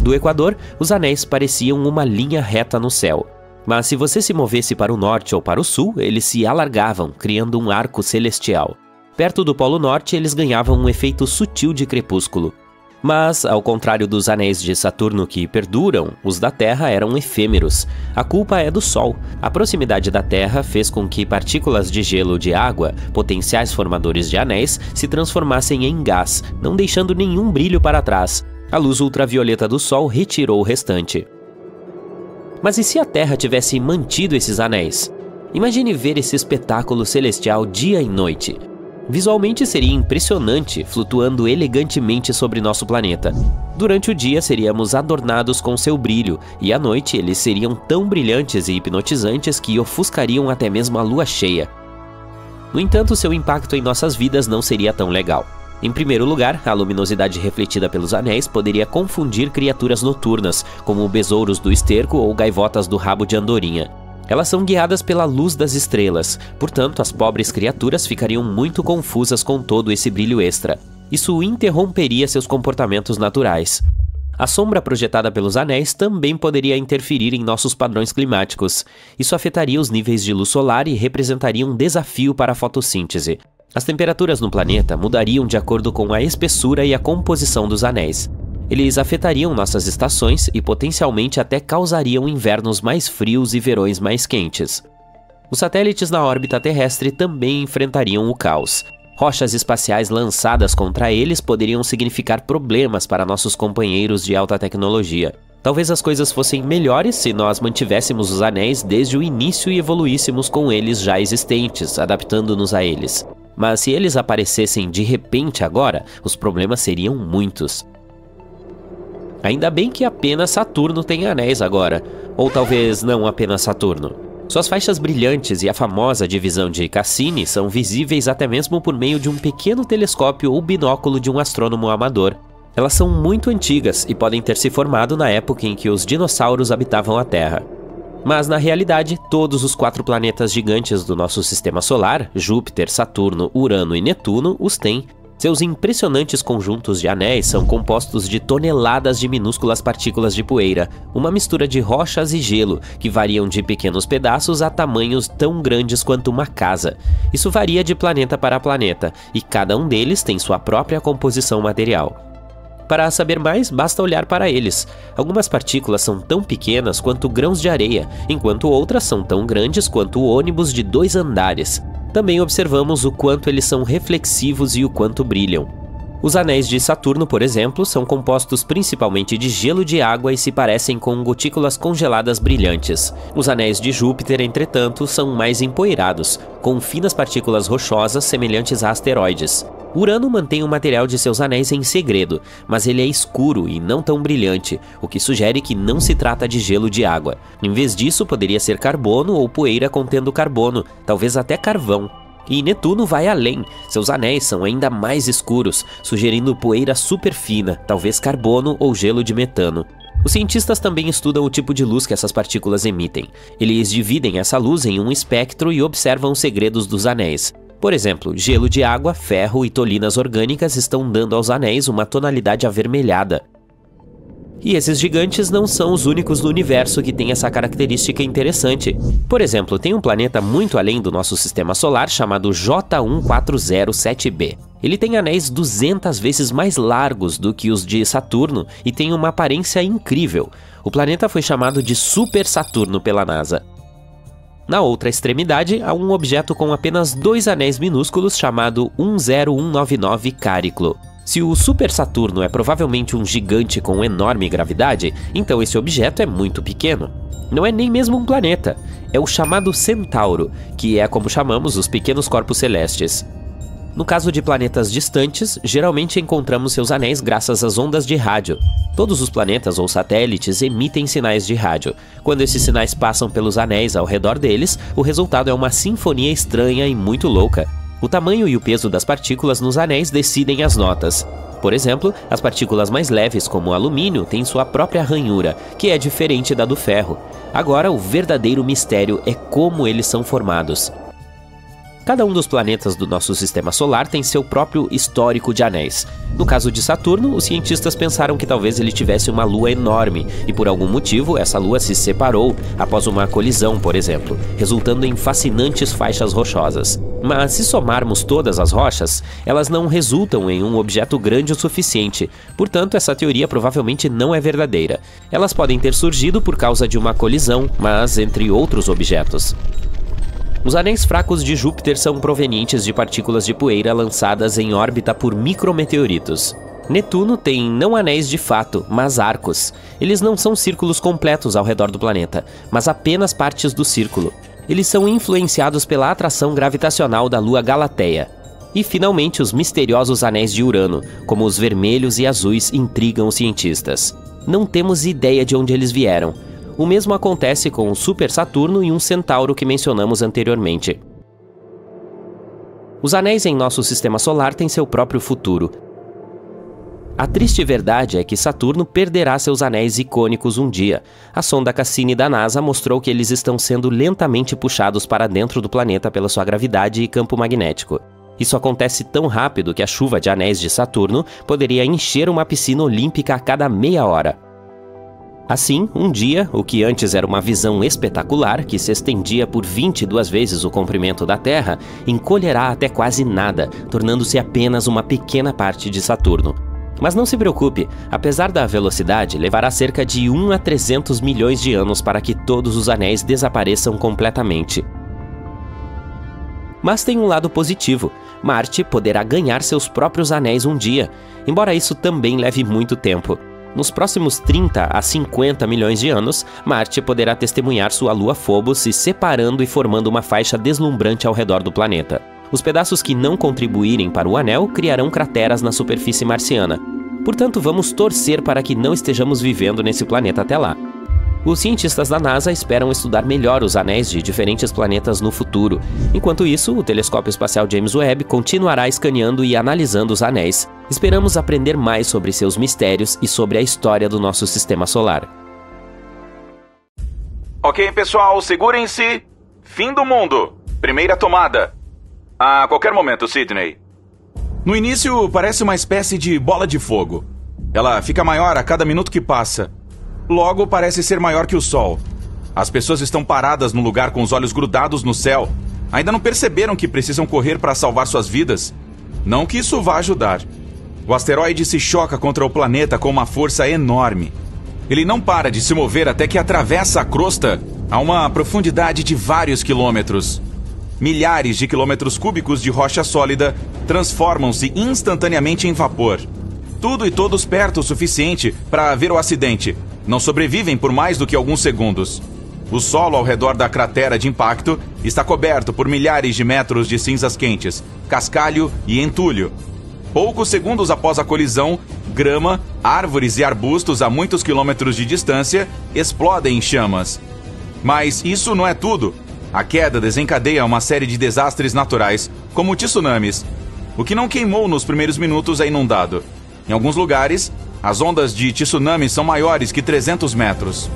Do Equador, os anéis pareciam uma linha reta no céu. Mas se você se movesse para o norte ou para o sul, eles se alargavam, criando um arco celestial. Perto do Polo Norte, eles ganhavam um efeito sutil de crepúsculo. Mas, ao contrário dos anéis de Saturno que perduram, os da Terra eram efêmeros. A culpa é do Sol. A proximidade da Terra fez com que partículas de gelo ou de água, potenciais formadores de anéis, se transformassem em gás, não deixando nenhum brilho para trás. A luz ultravioleta do Sol retirou o restante. Mas e se a Terra tivesse mantido esses anéis? Imagine ver esse espetáculo celestial dia e noite. Visualmente seria impressionante, flutuando elegantemente sobre nosso planeta. Durante o dia seríamos adornados com seu brilho, e à noite eles seriam tão brilhantes e hipnotizantes que ofuscariam até mesmo a lua cheia. No entanto, seu impacto em nossas vidas não seria tão legal. Em primeiro lugar, a luminosidade refletida pelos anéis poderia confundir criaturas noturnas, como besouros do esterco ou gaivotas do rabo de andorinha. Elas são guiadas pela luz das estrelas, portanto as pobres criaturas ficariam muito confusas com todo esse brilho extra. Isso interromperia seus comportamentos naturais. A sombra projetada pelos anéis também poderia interferir em nossos padrões climáticos. Isso afetaria os níveis de luz solar e representaria um desafio para a fotossíntese. As temperaturas no planeta mudariam de acordo com a espessura e a composição dos anéis. Eles afetariam nossas estações e potencialmente até causariam invernos mais frios e verões mais quentes. Os satélites na órbita terrestre também enfrentariam o caos. Rochas espaciais lançadas contra eles poderiam significar problemas para nossos companheiros de alta tecnologia. Talvez as coisas fossem melhores se nós mantivéssemos os anéis desde o início e evoluíssemos com eles já existentes, adaptando-nos a eles. Mas se eles aparecessem de repente agora, os problemas seriam muitos. Ainda bem que apenas Saturno tem anéis agora, ou talvez não apenas Saturno. Suas faixas brilhantes e a famosa divisão de Cassini são visíveis até mesmo por meio de um pequeno telescópio ou binóculo de um astrônomo amador. Elas são muito antigas e podem ter se formado na época em que os dinossauros habitavam a Terra. Mas na realidade, todos os 4 planetas gigantes do nosso sistema solar, Júpiter, Saturno, Urano e Netuno, os têm. Seus impressionantes conjuntos de anéis são compostos de toneladas de minúsculas partículas de poeira, uma mistura de rochas e gelo, que variam de pequenos pedaços a tamanhos tão grandes quanto uma casa. Isso varia de planeta para planeta, e cada um deles tem sua própria composição material. Para saber mais, basta olhar para eles. Algumas partículas são tão pequenas quanto grãos de areia, enquanto outras são tão grandes quanto ônibus de 2 andares. Também observamos o quanto eles são reflexivos e o quanto brilham. Os anéis de Saturno, por exemplo, são compostos principalmente de gelo de água e se parecem com gotículas congeladas brilhantes. Os anéis de Júpiter, entretanto, são mais empoeirados, com finas partículas rochosas semelhantes a asteroides. Urano mantém o material de seus anéis em segredo, mas ele é escuro e não tão brilhante, o que sugere que não se trata de gelo de água. Em vez disso, poderia ser carbono ou poeira contendo carbono, talvez até carvão. E Netuno vai além, seus anéis são ainda mais escuros, sugerindo poeira super fina, talvez carbono ou gelo de metano. Os cientistas também estudam o tipo de luz que essas partículas emitem. Eles dividem essa luz em um espectro e observam os segredos dos anéis. Por exemplo, gelo de água, ferro e tolinas orgânicas estão dando aos anéis uma tonalidade avermelhada. E esses gigantes não são os únicos no universo que têm essa característica interessante. Por exemplo, tem um planeta muito além do nosso sistema solar chamado J1407b. Ele tem anéis 200 vezes mais largos do que os de Saturno e tem uma aparência incrível. O planeta foi chamado de Super Saturno pela NASA. Na outra extremidade, há um objeto com apenas 2 anéis minúsculos chamado 10199 Cariclo. Se o Super Saturno é provavelmente um gigante com enorme gravidade, então esse objeto é muito pequeno. Não é nem mesmo um planeta, é o chamado Centauro, que é como chamamos os pequenos corpos celestes. No caso de planetas distantes, geralmente encontramos seus anéis graças às ondas de rádio. Todos os planetas ou satélites emitem sinais de rádio. Quando esses sinais passam pelos anéis ao redor deles, o resultado é uma sinfonia estranha e muito louca. O tamanho e o peso das partículas nos anéis decidem as notas. Por exemplo, as partículas mais leves, como o alumínio, têm sua própria ranhura, que é diferente da do ferro. Agora, o verdadeiro mistério é como eles são formados. Cada um dos planetas do nosso sistema solar tem seu próprio histórico de anéis. No caso de Saturno, os cientistas pensaram que talvez ele tivesse uma lua enorme, e por algum motivo essa lua se separou após uma colisão, por exemplo, resultando em fascinantes faixas rochosas. Mas se somarmos todas as rochas, elas não resultam em um objeto grande o suficiente, portanto essa teoria provavelmente não é verdadeira. Elas podem ter surgido por causa de uma colisão, mas entre outros objetos. Os anéis fracos de Júpiter são provenientes de partículas de poeira lançadas em órbita por micrometeoritos. Netuno tem não anéis de fato, mas arcos. Eles não são círculos completos ao redor do planeta, mas apenas partes do círculo. Eles são influenciados pela atração gravitacional da lua Galateia. E finalmente os misteriosos anéis de Urano, como os vermelhos e azuis, intrigam os cientistas. Não temos ideia de onde eles vieram. O mesmo acontece com o Super Saturno e um Centauro que mencionamos anteriormente. Os anéis em nosso sistema solar têm seu próprio futuro. A triste verdade é que Saturno perderá seus anéis icônicos um dia. A sonda Cassini da NASA mostrou que eles estão sendo lentamente puxados para dentro do planeta pela sua gravidade e campo magnético. Isso acontece tão rápido que a chuva de anéis de Saturno poderia encher uma piscina olímpica a cada meia hora. Assim, um dia, o que antes era uma visão espetacular, que se estendia por 22 vezes o comprimento da Terra, encolherá até quase nada, tornando-se apenas uma pequena parte de Saturno. Mas não se preocupe, apesar da velocidade, levará cerca de 1 a 300 milhões de anos para que todos os anéis desapareçam completamente. Mas tem um lado positivo. Marte poderá ganhar seus próprios anéis um dia, embora isso também leve muito tempo. Nos próximos 30 a 50 milhões de anos, Marte poderá testemunhar sua lua Phobos se separando e formando uma faixa deslumbrante ao redor do planeta. Os pedaços que não contribuírem para o anel criarão crateras na superfície marciana. Portanto, vamos torcer para que não estejamos vivendo nesse planeta até lá. Os cientistas da NASA esperam estudar melhor os anéis de diferentes planetas no futuro. Enquanto isso, o telescópio espacial James Webb continuará escaneando e analisando os anéis. Esperamos aprender mais sobre seus mistérios e sobre a história do nosso sistema solar. Ok, pessoal, segurem-se. Fim do mundo. Primeira tomada. A qualquer momento, Sidney. No início, parece uma espécie de bola de fogo. Ela fica maior a cada minuto que passa. Logo, parece ser maior que o Sol. As pessoas estão paradas no lugar com os olhos grudados no céu. Ainda não perceberam que precisam correr para salvar suas vidas? Não que isso vá ajudar. O asteroide se choca contra o planeta com uma força enorme. Ele não para de se mover até que atravessa a crosta a uma profundidade de vários quilômetros. Milhares de quilômetros cúbicos de rocha sólida transformam-se instantaneamente em vapor. Tudo e todos perto o suficiente para ver o acidente. Não sobrevivem por mais do que alguns segundos. O solo ao redor da cratera de impacto está coberto por milhares de metros de cinzas quentes, cascalho e entulho. Poucos segundos após a colisão, grama, árvores e arbustos a muitos quilômetros de distância explodem em chamas. Mas isso não é tudo. A queda desencadeia uma série de desastres naturais, como tsunamis. O que não queimou nos primeiros minutos é inundado. Em alguns lugares, as ondas de tsunami são maiores que 300 metros.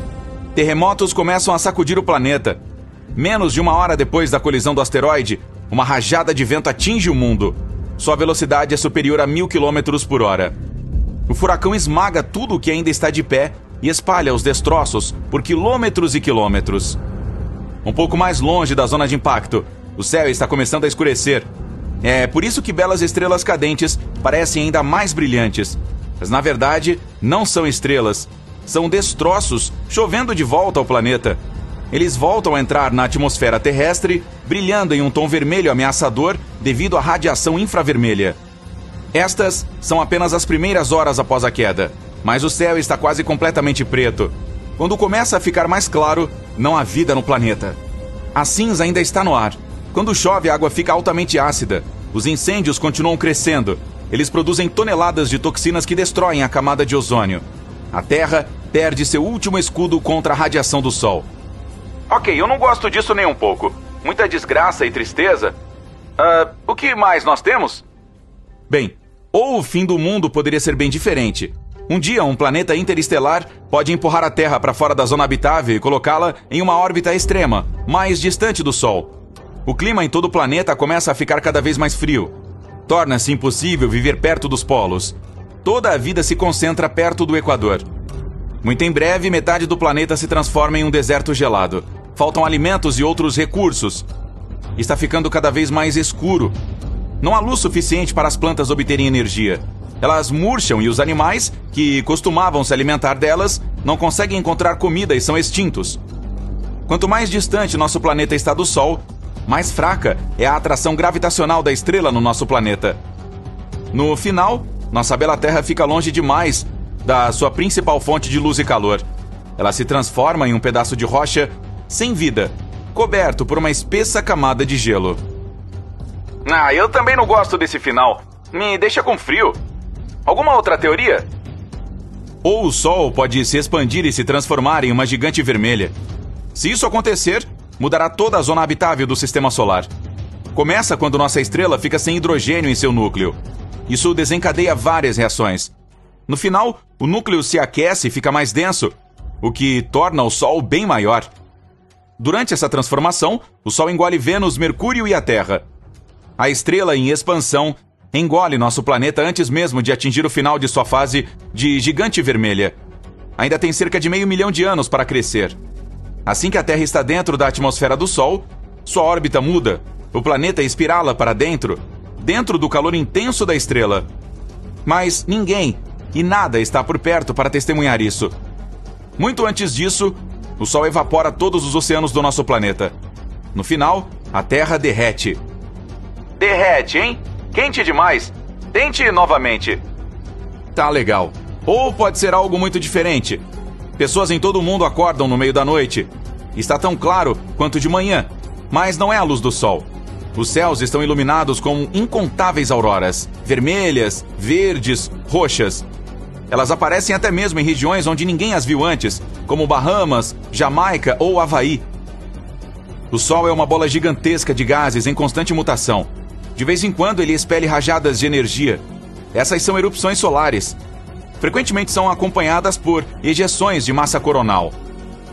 Terremotos começam a sacudir o planeta. Menos de uma hora depois da colisão do asteroide, uma rajada de vento atinge o mundo. Sua velocidade é superior a 1000 km por hora. O furacão esmaga tudo o que ainda está de pé e espalha os destroços por quilômetros e quilômetros. Um pouco mais longe da zona de impacto, o céu está começando a escurecer. É por isso que belas estrelas cadentes parecem ainda mais brilhantes. Mas na verdade, não são estrelas. São destroços chovendo de volta ao planeta. Eles voltam a entrar na atmosfera terrestre, brilhando em um tom vermelho ameaçador devido à radiação infravermelha. Estas são apenas as primeiras horas após a queda, mas o céu está quase completamente preto. Quando começa a ficar mais claro, não há vida no planeta. A cinza ainda está no ar. Quando chove, a água fica altamente ácida. Os incêndios continuam crescendo. Eles produzem toneladas de toxinas que destroem a camada de ozônio. A Terra perde seu último escudo contra a radiação do Sol. Ok, eu não gosto disso nem um pouco. Muita desgraça e tristeza. O que mais nós temos? Bem, ou o fim do mundo poderia ser bem diferente. Um dia, um planeta interestelar pode empurrar a Terra para fora da zona habitável e colocá-la em uma órbita extrema, mais distante do Sol. O clima em todo o planeta começa a ficar cada vez mais frio. Torna-se impossível viver perto dos polos. Toda a vida se concentra perto do Equador. Muito em breve, metade do planeta se transforma em um deserto gelado. Faltam alimentos e outros recursos. Está ficando cada vez mais escuro. Não há luz suficiente para as plantas obterem energia. Elas murcham e os animais, que costumavam se alimentar delas, não conseguem encontrar comida e são extintos. Quanto mais distante nosso planeta está do Sol, mais fraca é a atração gravitacional da estrela no nosso planeta. No final, nossa bela Terra fica longe demais da sua principal fonte de luz e calor. Ela se transforma em um pedaço de rocha sem vida, coberto por uma espessa camada de gelo. Eu também não gosto desse final. Me deixa com frio. Alguma outra teoria? Ou o Sol pode se expandir e se transformar em uma gigante vermelha. Se isso acontecer, mudará toda a zona habitável do Sistema Solar. Começa quando nossa estrela fica sem hidrogênio em seu núcleo. Isso desencadeia várias reações. No final, o núcleo se aquece e fica mais denso, o que torna o Sol bem maior. Durante essa transformação, o Sol engole Vênus, Mercúrio e a Terra. A estrela em expansão engole nosso planeta antes mesmo de atingir o final de sua fase de gigante vermelha. Ainda tem cerca de 500 milhões de anos para crescer. Assim que a Terra está dentro da atmosfera do Sol, sua órbita muda, o planeta espirala para dentro do calor intenso da estrela. Mas ninguém e nada está por perto para testemunhar isso. Muito antes disso, o Sol evapora todos os oceanos do nosso planeta. No final, a Terra derrete. Derrete, hein? Quente demais. Tente novamente. Tá legal. Ou pode ser algo muito diferente. Pessoas em todo o mundo acordam no meio da noite. Está tão claro quanto de manhã, mas não é a luz do Sol. Os céus estão iluminados com incontáveis auroras, vermelhas, verdes, roxas. Elas aparecem até mesmo em regiões onde ninguém as viu antes, como Bahamas, Jamaica ou Havaí. O Sol é uma bola gigantesca de gases em constante mutação. De vez em quando ele expele rajadas de energia. Essas são erupções solares. Frequentemente são acompanhadas por ejeções de massa coronal.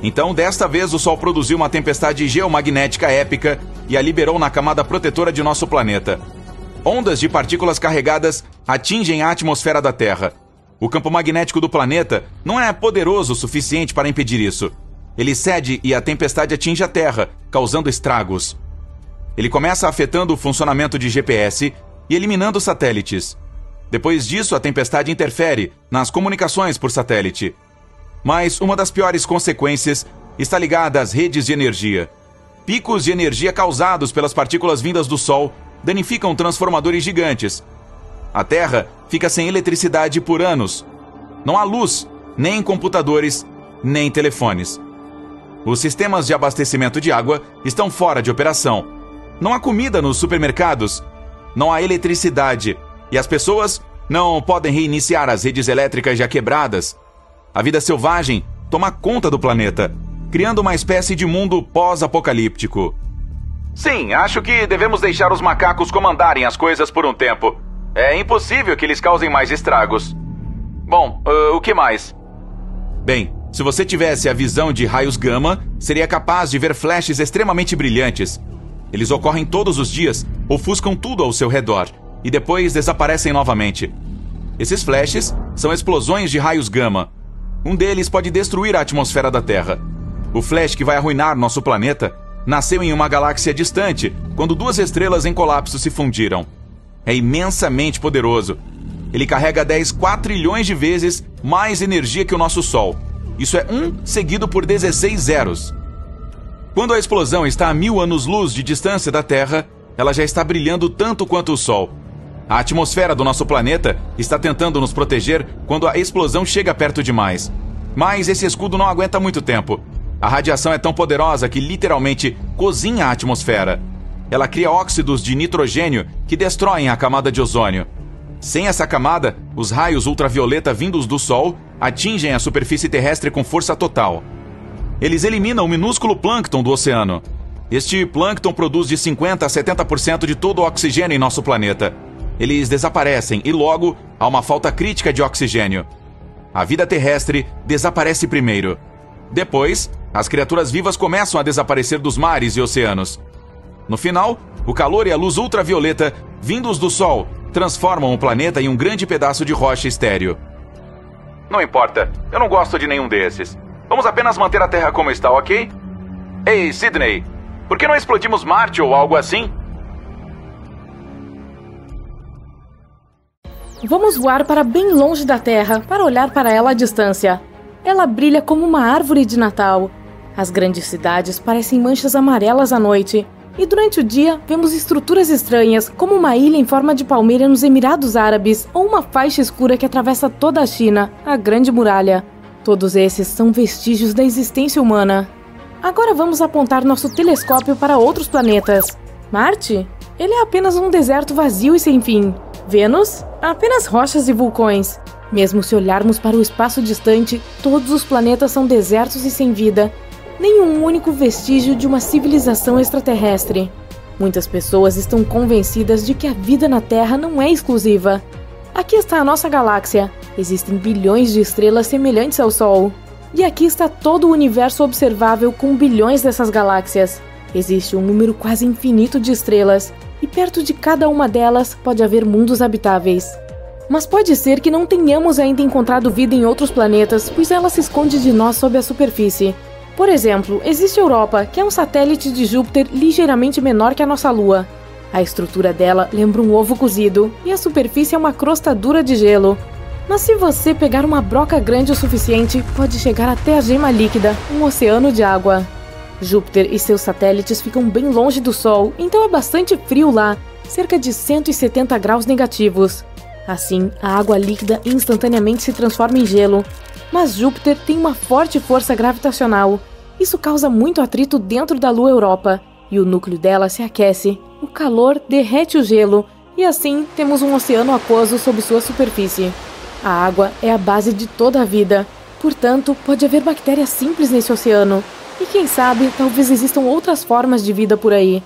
Então, desta vez, o Sol produziu uma tempestade geomagnética épica e a liberou na camada protetora de nosso planeta. Ondas de partículas carregadas atingem a atmosfera da Terra. O campo magnético do planeta não é poderoso o suficiente para impedir isso. Ele cede e a tempestade atinge a Terra, causando estragos. Ele começa afetando o funcionamento de GPS e eliminando satélites. Depois disso, a tempestade interfere nas comunicações por satélite. Mas uma das piores consequências está ligada às redes de energia. Picos de energia causados pelas partículas vindas do Sol danificam transformadores gigantes. A Terra fica sem eletricidade por anos. Não há luz, nem computadores, nem telefones. Os sistemas de abastecimento de água estão fora de operação. Não há comida nos supermercados. Não há eletricidade. E as pessoas não podem reiniciar as redes elétricas já quebradas. A vida selvagem toma conta do planeta, criando uma espécie de mundo pós-apocalíptico. Sim, acho que devemos deixar os macacos comandarem as coisas por um tempo. É impossível que eles causem mais estragos. Bom, o que mais? Bem, se você tivesse a visão de raios gama, seria capaz de ver flashes extremamente brilhantes. Eles ocorrem todos os dias, ofuscam tudo ao seu redor e depois desaparecem novamente. Esses flashes são explosões de raios gama. Um deles pode destruir a atmosfera da Terra. O flash que vai arruinar nosso planeta nasceu em uma galáxia distante, quando duas estrelas em colapso se fundiram. É imensamente poderoso. Ele carrega 10 quatrilhões de vezes mais energia que o nosso Sol. Isso é 1 seguido por 16 zeros. Quando a explosão está a 1000 anos-luz de distância da Terra, ela já está brilhando tanto quanto o Sol. A atmosfera do nosso planeta está tentando nos proteger quando a explosão chega perto demais. Mas esse escudo não aguenta muito tempo. A radiação é tão poderosa que literalmente cozinha a atmosfera. Ela cria óxidos de nitrogênio que destroem a camada de ozônio. Sem essa camada, os raios ultravioleta vindos do Sol atingem a superfície terrestre com força total. Eles eliminam o minúsculo plâncton do oceano. Este plâncton produz de 50% a 70% de todo o oxigênio em nosso planeta. Eles desaparecem e logo há uma falta crítica de oxigênio. A vida terrestre desaparece primeiro. Depois, as criaturas vivas começam a desaparecer dos mares e oceanos. No final, o calor e a luz ultravioleta vindos do Sol transformam o planeta em um grande pedaço de rocha estéril. Não importa, eu não gosto de nenhum desses. Vamos apenas manter a Terra como está, ok? Ei, Sidney, por que não explodimos Marte ou algo assim? Vamos voar para bem longe da Terra para olhar para ela à distância. Ela brilha como uma árvore de Natal. As grandes cidades parecem manchas amarelas à noite. E durante o dia, vemos estruturas estranhas, como uma ilha em forma de palmeira nos Emirados Árabes ou uma faixa escura que atravessa toda a China, a Grande Muralha. Todos esses são vestígios da existência humana. Agora vamos apontar nosso telescópio para outros planetas. Marte? Ele é apenas um deserto vazio e sem fim. Vênus? Apenas rochas e vulcões. Mesmo se olharmos para o espaço distante, todos os planetas são desertos e sem vida. Nenhum único vestígio de uma civilização extraterrestre. Muitas pessoas estão convencidas de que a vida na Terra não é exclusiva. Aqui está a nossa galáxia. Existem bilhões de estrelas semelhantes ao Sol. E aqui está todo o universo observável com bilhões dessas galáxias. Existe um número quase infinito de estrelas, e perto de cada uma delas pode haver mundos habitáveis. Mas pode ser que não tenhamos ainda encontrado vida em outros planetas, pois ela se esconde de nós sob a superfície. Por exemplo, existe Europa, que é um satélite de Júpiter ligeiramente menor que a nossa Lua. A estrutura dela lembra um ovo cozido, e a superfície é uma crosta dura de gelo. Mas se você pegar uma broca grande o suficiente, pode chegar até a gema líquida, um oceano de água. Júpiter e seus satélites ficam bem longe do Sol, então é bastante frio lá, cerca de 170 graus negativos. Assim, a água líquida instantaneamente se transforma em gelo. Mas Júpiter tem uma forte força gravitacional. Isso causa muito atrito dentro da Lua Europa, e o núcleo dela se aquece. O calor derrete o gelo, e assim temos um oceano aquoso sob sua superfície. A água é a base de toda a vida, portanto, pode haver bactérias simples nesse oceano. E quem sabe, talvez existam outras formas de vida por aí.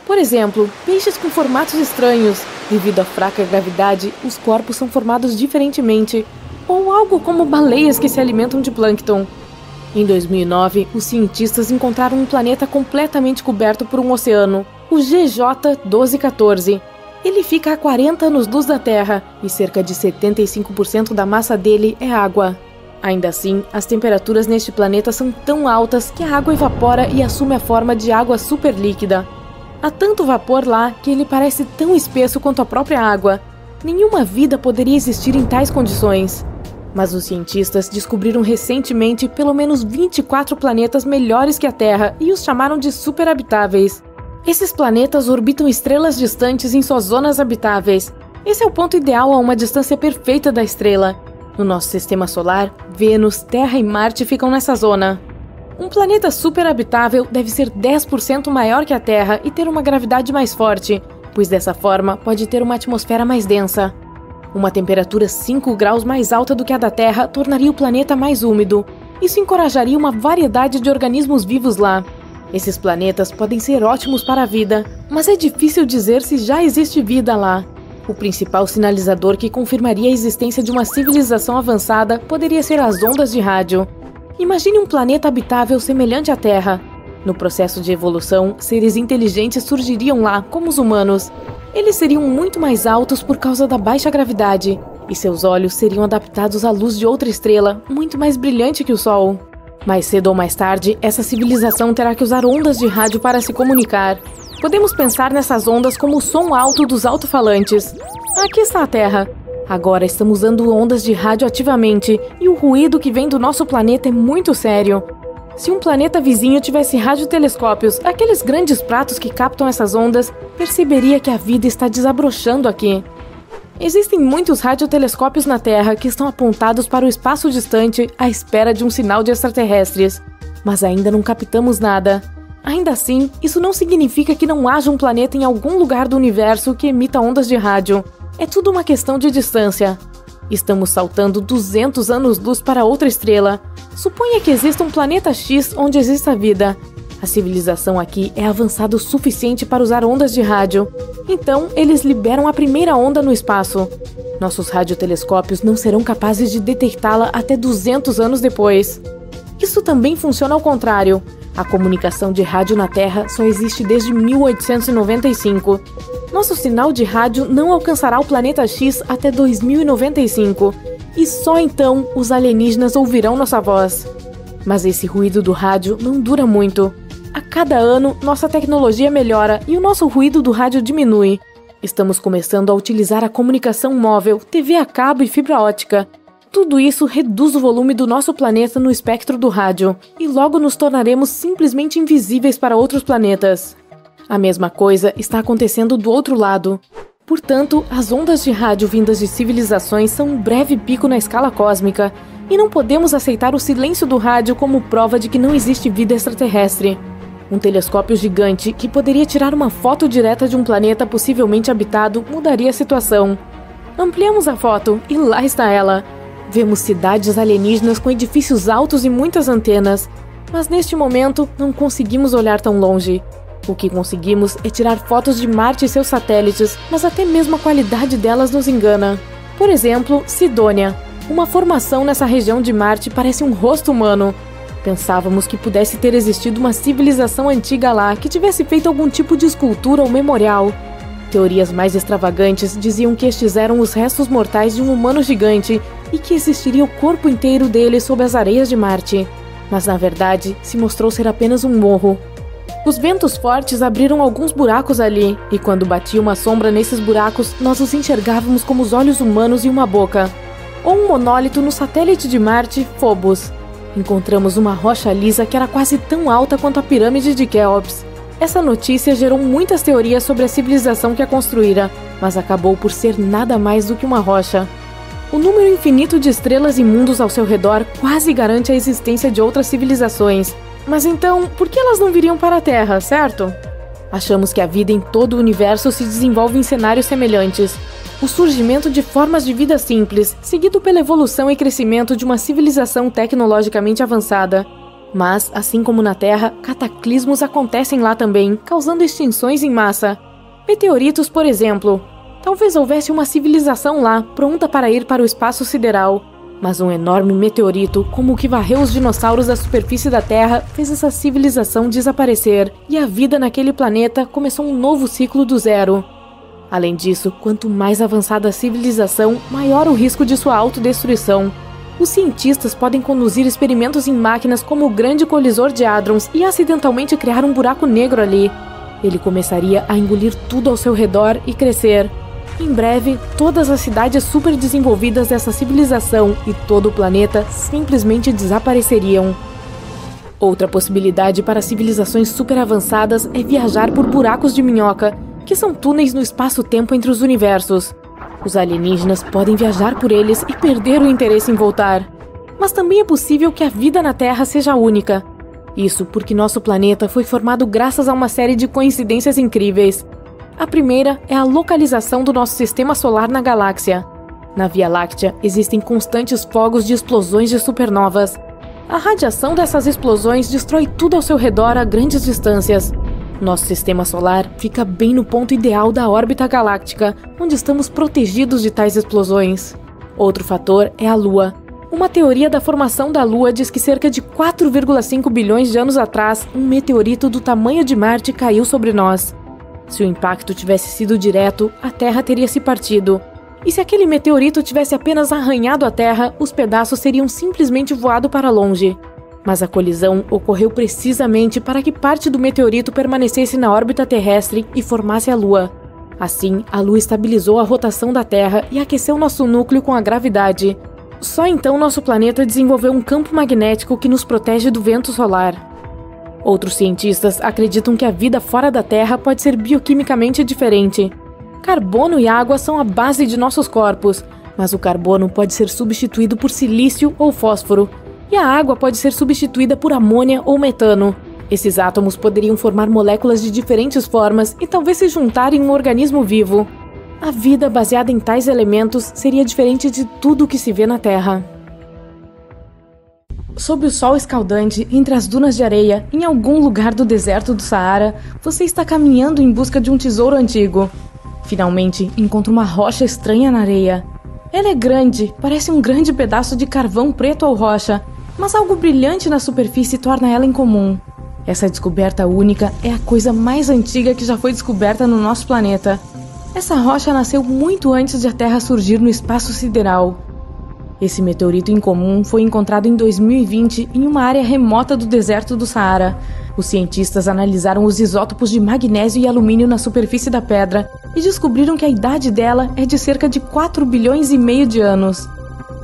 Por exemplo, peixes com formatos estranhos. Devido à fraca gravidade, os corpos são formados diferentemente. Ou algo como baleias que se alimentam de plâncton. Em 2009, os cientistas encontraram um planeta completamente coberto por um oceano, o GJ 1214. Ele fica a 40 anos-luz da Terra, e cerca de 75% da massa dele é água. Ainda assim, as temperaturas neste planeta são tão altas que a água evapora e assume a forma de água superlíquida. Há tanto vapor lá que ele parece tão espesso quanto a própria água. Nenhuma vida poderia existir em tais condições. Mas os cientistas descobriram recentemente pelo menos 24 planetas melhores que a Terra e os chamaram de superhabitáveis. Esses planetas orbitam estrelas distantes em suas zonas habitáveis. Esse é o ponto ideal a uma distância perfeita da estrela. No nosso sistema solar, Vênus, Terra e Marte ficam nessa zona. Um planeta superhabitável deve ser 10% maior que a Terra e ter uma gravidade mais forte, pois dessa forma pode ter uma atmosfera mais densa. Uma temperatura 5 graus mais alta do que a da Terra tornaria o planeta mais úmido. Isso encorajaria uma variedade de organismos vivos lá. Esses planetas podem ser ótimos para a vida, mas é difícil dizer se já existe vida lá. O principal sinalizador que confirmaria a existência de uma civilização avançada poderia ser as ondas de rádio. Imagine um planeta habitável semelhante à Terra. No processo de evolução, seres inteligentes surgiriam lá, como os humanos. Eles seriam muito mais altos por causa da baixa gravidade, e seus olhos seriam adaptados à luz de outra estrela, muito mais brilhante que o Sol. Mais cedo ou mais tarde, essa civilização terá que usar ondas de rádio para se comunicar. Podemos pensar nessas ondas como o som alto dos alto-falantes. Aqui está a Terra. Agora estamos usando ondas de rádio ativamente, e o ruído que vem do nosso planeta é muito sério. Se um planeta vizinho tivesse radiotelescópios, aqueles grandes pratos que captam essas ondas, perceberia que a vida está desabrochando aqui. Existem muitos radiotelescópios na Terra que estão apontados para o espaço distante à espera de um sinal de extraterrestres, mas ainda não captamos nada. Ainda assim, isso não significa que não haja um planeta em algum lugar do universo que emita ondas de rádio. É tudo uma questão de distância. Estamos saltando 200 anos-luz para outra estrela. Suponha que exista um planeta X onde exista vida. A civilização aqui é avançada o suficiente para usar ondas de rádio. Então, eles liberam a primeira onda no espaço. Nossos radiotelescópios não serão capazes de detectá-la até 200 anos depois. Isso também funciona ao contrário. A comunicação de rádio na Terra só existe desde 1895. Nosso sinal de rádio não alcançará o planeta X até 2095. E só então os alienígenas ouvirão nossa voz. Mas esse ruído do rádio não dura muito. A cada ano, nossa tecnologia melhora e o nosso ruído do rádio diminui. Estamos começando a utilizar a comunicação móvel, TV a cabo e fibra ótica. Tudo isso reduz o volume do nosso planeta no espectro do rádio, e logo nos tornaremos simplesmente invisíveis para outros planetas. A mesma coisa está acontecendo do outro lado. Portanto, as ondas de rádio vindas de civilizações são um breve pico na escala cósmica, e não podemos aceitar o silêncio do rádio como prova de que não existe vida extraterrestre. Um telescópio gigante que poderia tirar uma foto direta de um planeta possivelmente habitado mudaria a situação. Ampliamos a foto e lá está ela. Vemos cidades alienígenas com edifícios altos e muitas antenas, mas neste momento não conseguimos olhar tão longe. O que conseguimos é tirar fotos de Marte e seus satélites, mas até mesmo a qualidade delas nos engana. Por exemplo, Sidônia. Uma formação nessa região de Marte parece um rosto humano. Pensávamos que pudesse ter existido uma civilização antiga lá que tivesse feito algum tipo de escultura ou memorial. Teorias mais extravagantes diziam que estes eram os restos mortais de um humano gigante e que existiria o corpo inteiro dele sob as areias de Marte. Mas na verdade, se mostrou ser apenas um morro. Os ventos fortes abriram alguns buracos ali, e quando batia uma sombra nesses buracos, nós os enxergávamos como os olhos humanos e uma boca. Ou um monólito no satélite de Marte, Phobos. Encontramos uma rocha lisa que era quase tão alta quanto a pirâmide de Quéops. Essa notícia gerou muitas teorias sobre a civilização que a construíra, mas acabou por ser nada mais do que uma rocha. O número infinito de estrelas e mundos ao seu redor quase garante a existência de outras civilizações. Mas então, por que elas não viriam para a Terra, certo? Achamos que a vida em todo o universo se desenvolve em cenários semelhantes. O surgimento de formas de vida simples, seguido pela evolução e crescimento de uma civilização tecnologicamente avançada. Mas, assim como na Terra, cataclismos acontecem lá também, causando extinções em massa. Meteoritos, por exemplo. Talvez houvesse uma civilização lá, pronta para ir para o espaço sideral. Mas um enorme meteorito, como o que varreu os dinossauros da superfície da Terra, fez essa civilização desaparecer, e a vida naquele planeta começou um novo ciclo do zero. Além disso, quanto mais avançada a civilização, maior o risco de sua autodestruição. Os cientistas podem conduzir experimentos em máquinas como o Grande Colisor de Hadrons e acidentalmente criar um buraco negro ali. Ele começaria a engolir tudo ao seu redor e crescer. Em breve, todas as cidades super desenvolvidas dessa civilização e todo o planeta simplesmente desapareceriam. Outra possibilidade para civilizações super avançadas é viajar por buracos de minhoca, que são túneis no espaço-tempo entre os universos. Os alienígenas podem viajar por eles e perder o interesse em voltar. Mas também é possível que a vida na Terra seja única. Isso porque nosso planeta foi formado graças a uma série de coincidências incríveis. A primeira é a localização do nosso sistema solar na galáxia. Na Via Láctea existem constantes fogos de explosões de supernovas. A radiação dessas explosões destrói tudo ao seu redor a grandes distâncias. Nosso sistema solar fica bem no ponto ideal da órbita galáctica, onde estamos protegidos de tais explosões. Outro fator é a Lua. Uma teoria da formação da Lua diz que cerca de 4,5 bilhões de anos atrás, um meteorito do tamanho de Marte caiu sobre nós. Se o impacto tivesse sido direto, a Terra teria se partido. E se aquele meteorito tivesse apenas arranhado a Terra, os pedaços teriam simplesmente voado para longe. Mas a colisão ocorreu precisamente para que parte do meteorito permanecesse na órbita terrestre e formasse a Lua. Assim, a Lua estabilizou a rotação da Terra e aqueceu nosso núcleo com a gravidade. Só então nosso planeta desenvolveu um campo magnético que nos protege do vento solar. Outros cientistas acreditam que a vida fora da Terra pode ser bioquimicamente diferente. Carbono e água são a base de nossos corpos, mas o carbono pode ser substituído por silício ou fósforo, e a água pode ser substituída por amônia ou metano. Esses átomos poderiam formar moléculas de diferentes formas e talvez se juntar em um organismo vivo. A vida baseada em tais elementos seria diferente de tudo o que se vê na Terra. Sob o sol escaldante, entre as dunas de areia, em algum lugar do deserto do Saara, você está caminhando em busca de um tesouro antigo. Finalmente, encontra uma rocha estranha na areia. Ela é grande, parece um grande pedaço de carvão preto ou rocha, mas algo brilhante na superfície torna ela incomum. Essa descoberta única é a coisa mais antiga que já foi descoberta no nosso planeta. Essa rocha nasceu muito antes de a Terra surgir no espaço sideral. Esse meteorito incomum foi encontrado em 2020 em uma área remota do deserto do Saara. Os cientistas analisaram os isótopos de magnésio e alumínio na superfície da pedra e descobriram que a idade dela é de cerca de 4 bilhões e meio de anos.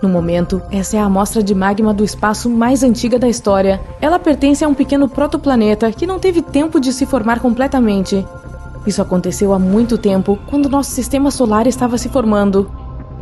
No momento, essa é a amostra de magma do espaço mais antiga da história. Ela pertence a um pequeno protoplaneta que não teve tempo de se formar completamente. Isso aconteceu há muito tempo, quando nosso sistema solar estava se formando.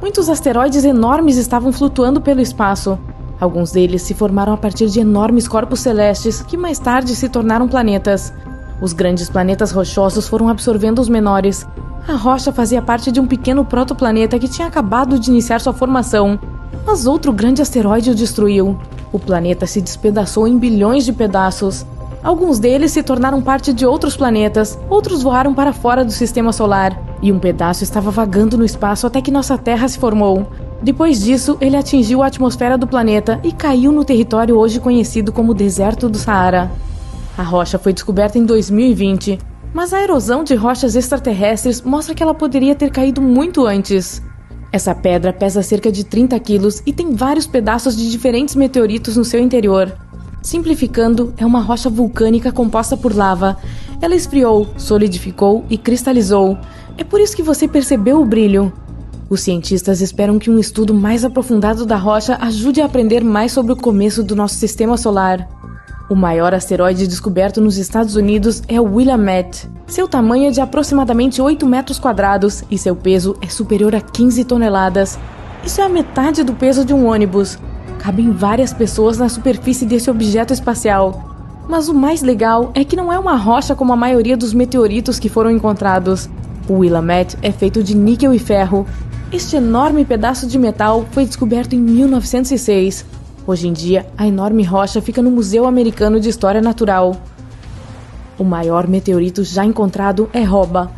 Muitos asteroides enormes estavam flutuando pelo espaço. Alguns deles se formaram a partir de enormes corpos celestes que mais tarde se tornaram planetas. Os grandes planetas rochosos foram absorvendo os menores. A rocha fazia parte de um pequeno protoplaneta que tinha acabado de iniciar sua formação. Mas outro grande asteroide o destruiu. O planeta se despedaçou em bilhões de pedaços. Alguns deles se tornaram parte de outros planetas, outros voaram para fora do sistema solar, e um pedaço estava vagando no espaço até que nossa Terra se formou. Depois disso, ele atingiu a atmosfera do planeta e caiu no território hoje conhecido como Deserto do Saara. A rocha foi descoberta em 2020, mas a erosão de rochas extraterrestres mostra que ela poderia ter caído muito antes. Essa pedra pesa cerca de 30 quilos e tem vários pedaços de diferentes meteoritos no seu interior. Simplificando, é uma rocha vulcânica composta por lava. Ela esfriou, solidificou e cristalizou. É por isso que você percebeu o brilho. Os cientistas esperam que um estudo mais aprofundado da rocha ajude a aprender mais sobre o começo do nosso sistema solar. O maior asteroide descoberto nos Estados Unidos é o Willamette. Seu tamanho é de aproximadamente 8 metros quadrados e seu peso é superior a 15 toneladas. Isso é a metade do peso de um ônibus. Cabem várias pessoas na superfície desse objeto espacial. Mas o mais legal é que não é uma rocha como a maioria dos meteoritos que foram encontrados. O Willamette é feito de níquel e ferro. Este enorme pedaço de metal foi descoberto em 1906. Hoje em dia, a enorme rocha fica no Museu Americano de História Natural. O maior meteorito já encontrado é Roba.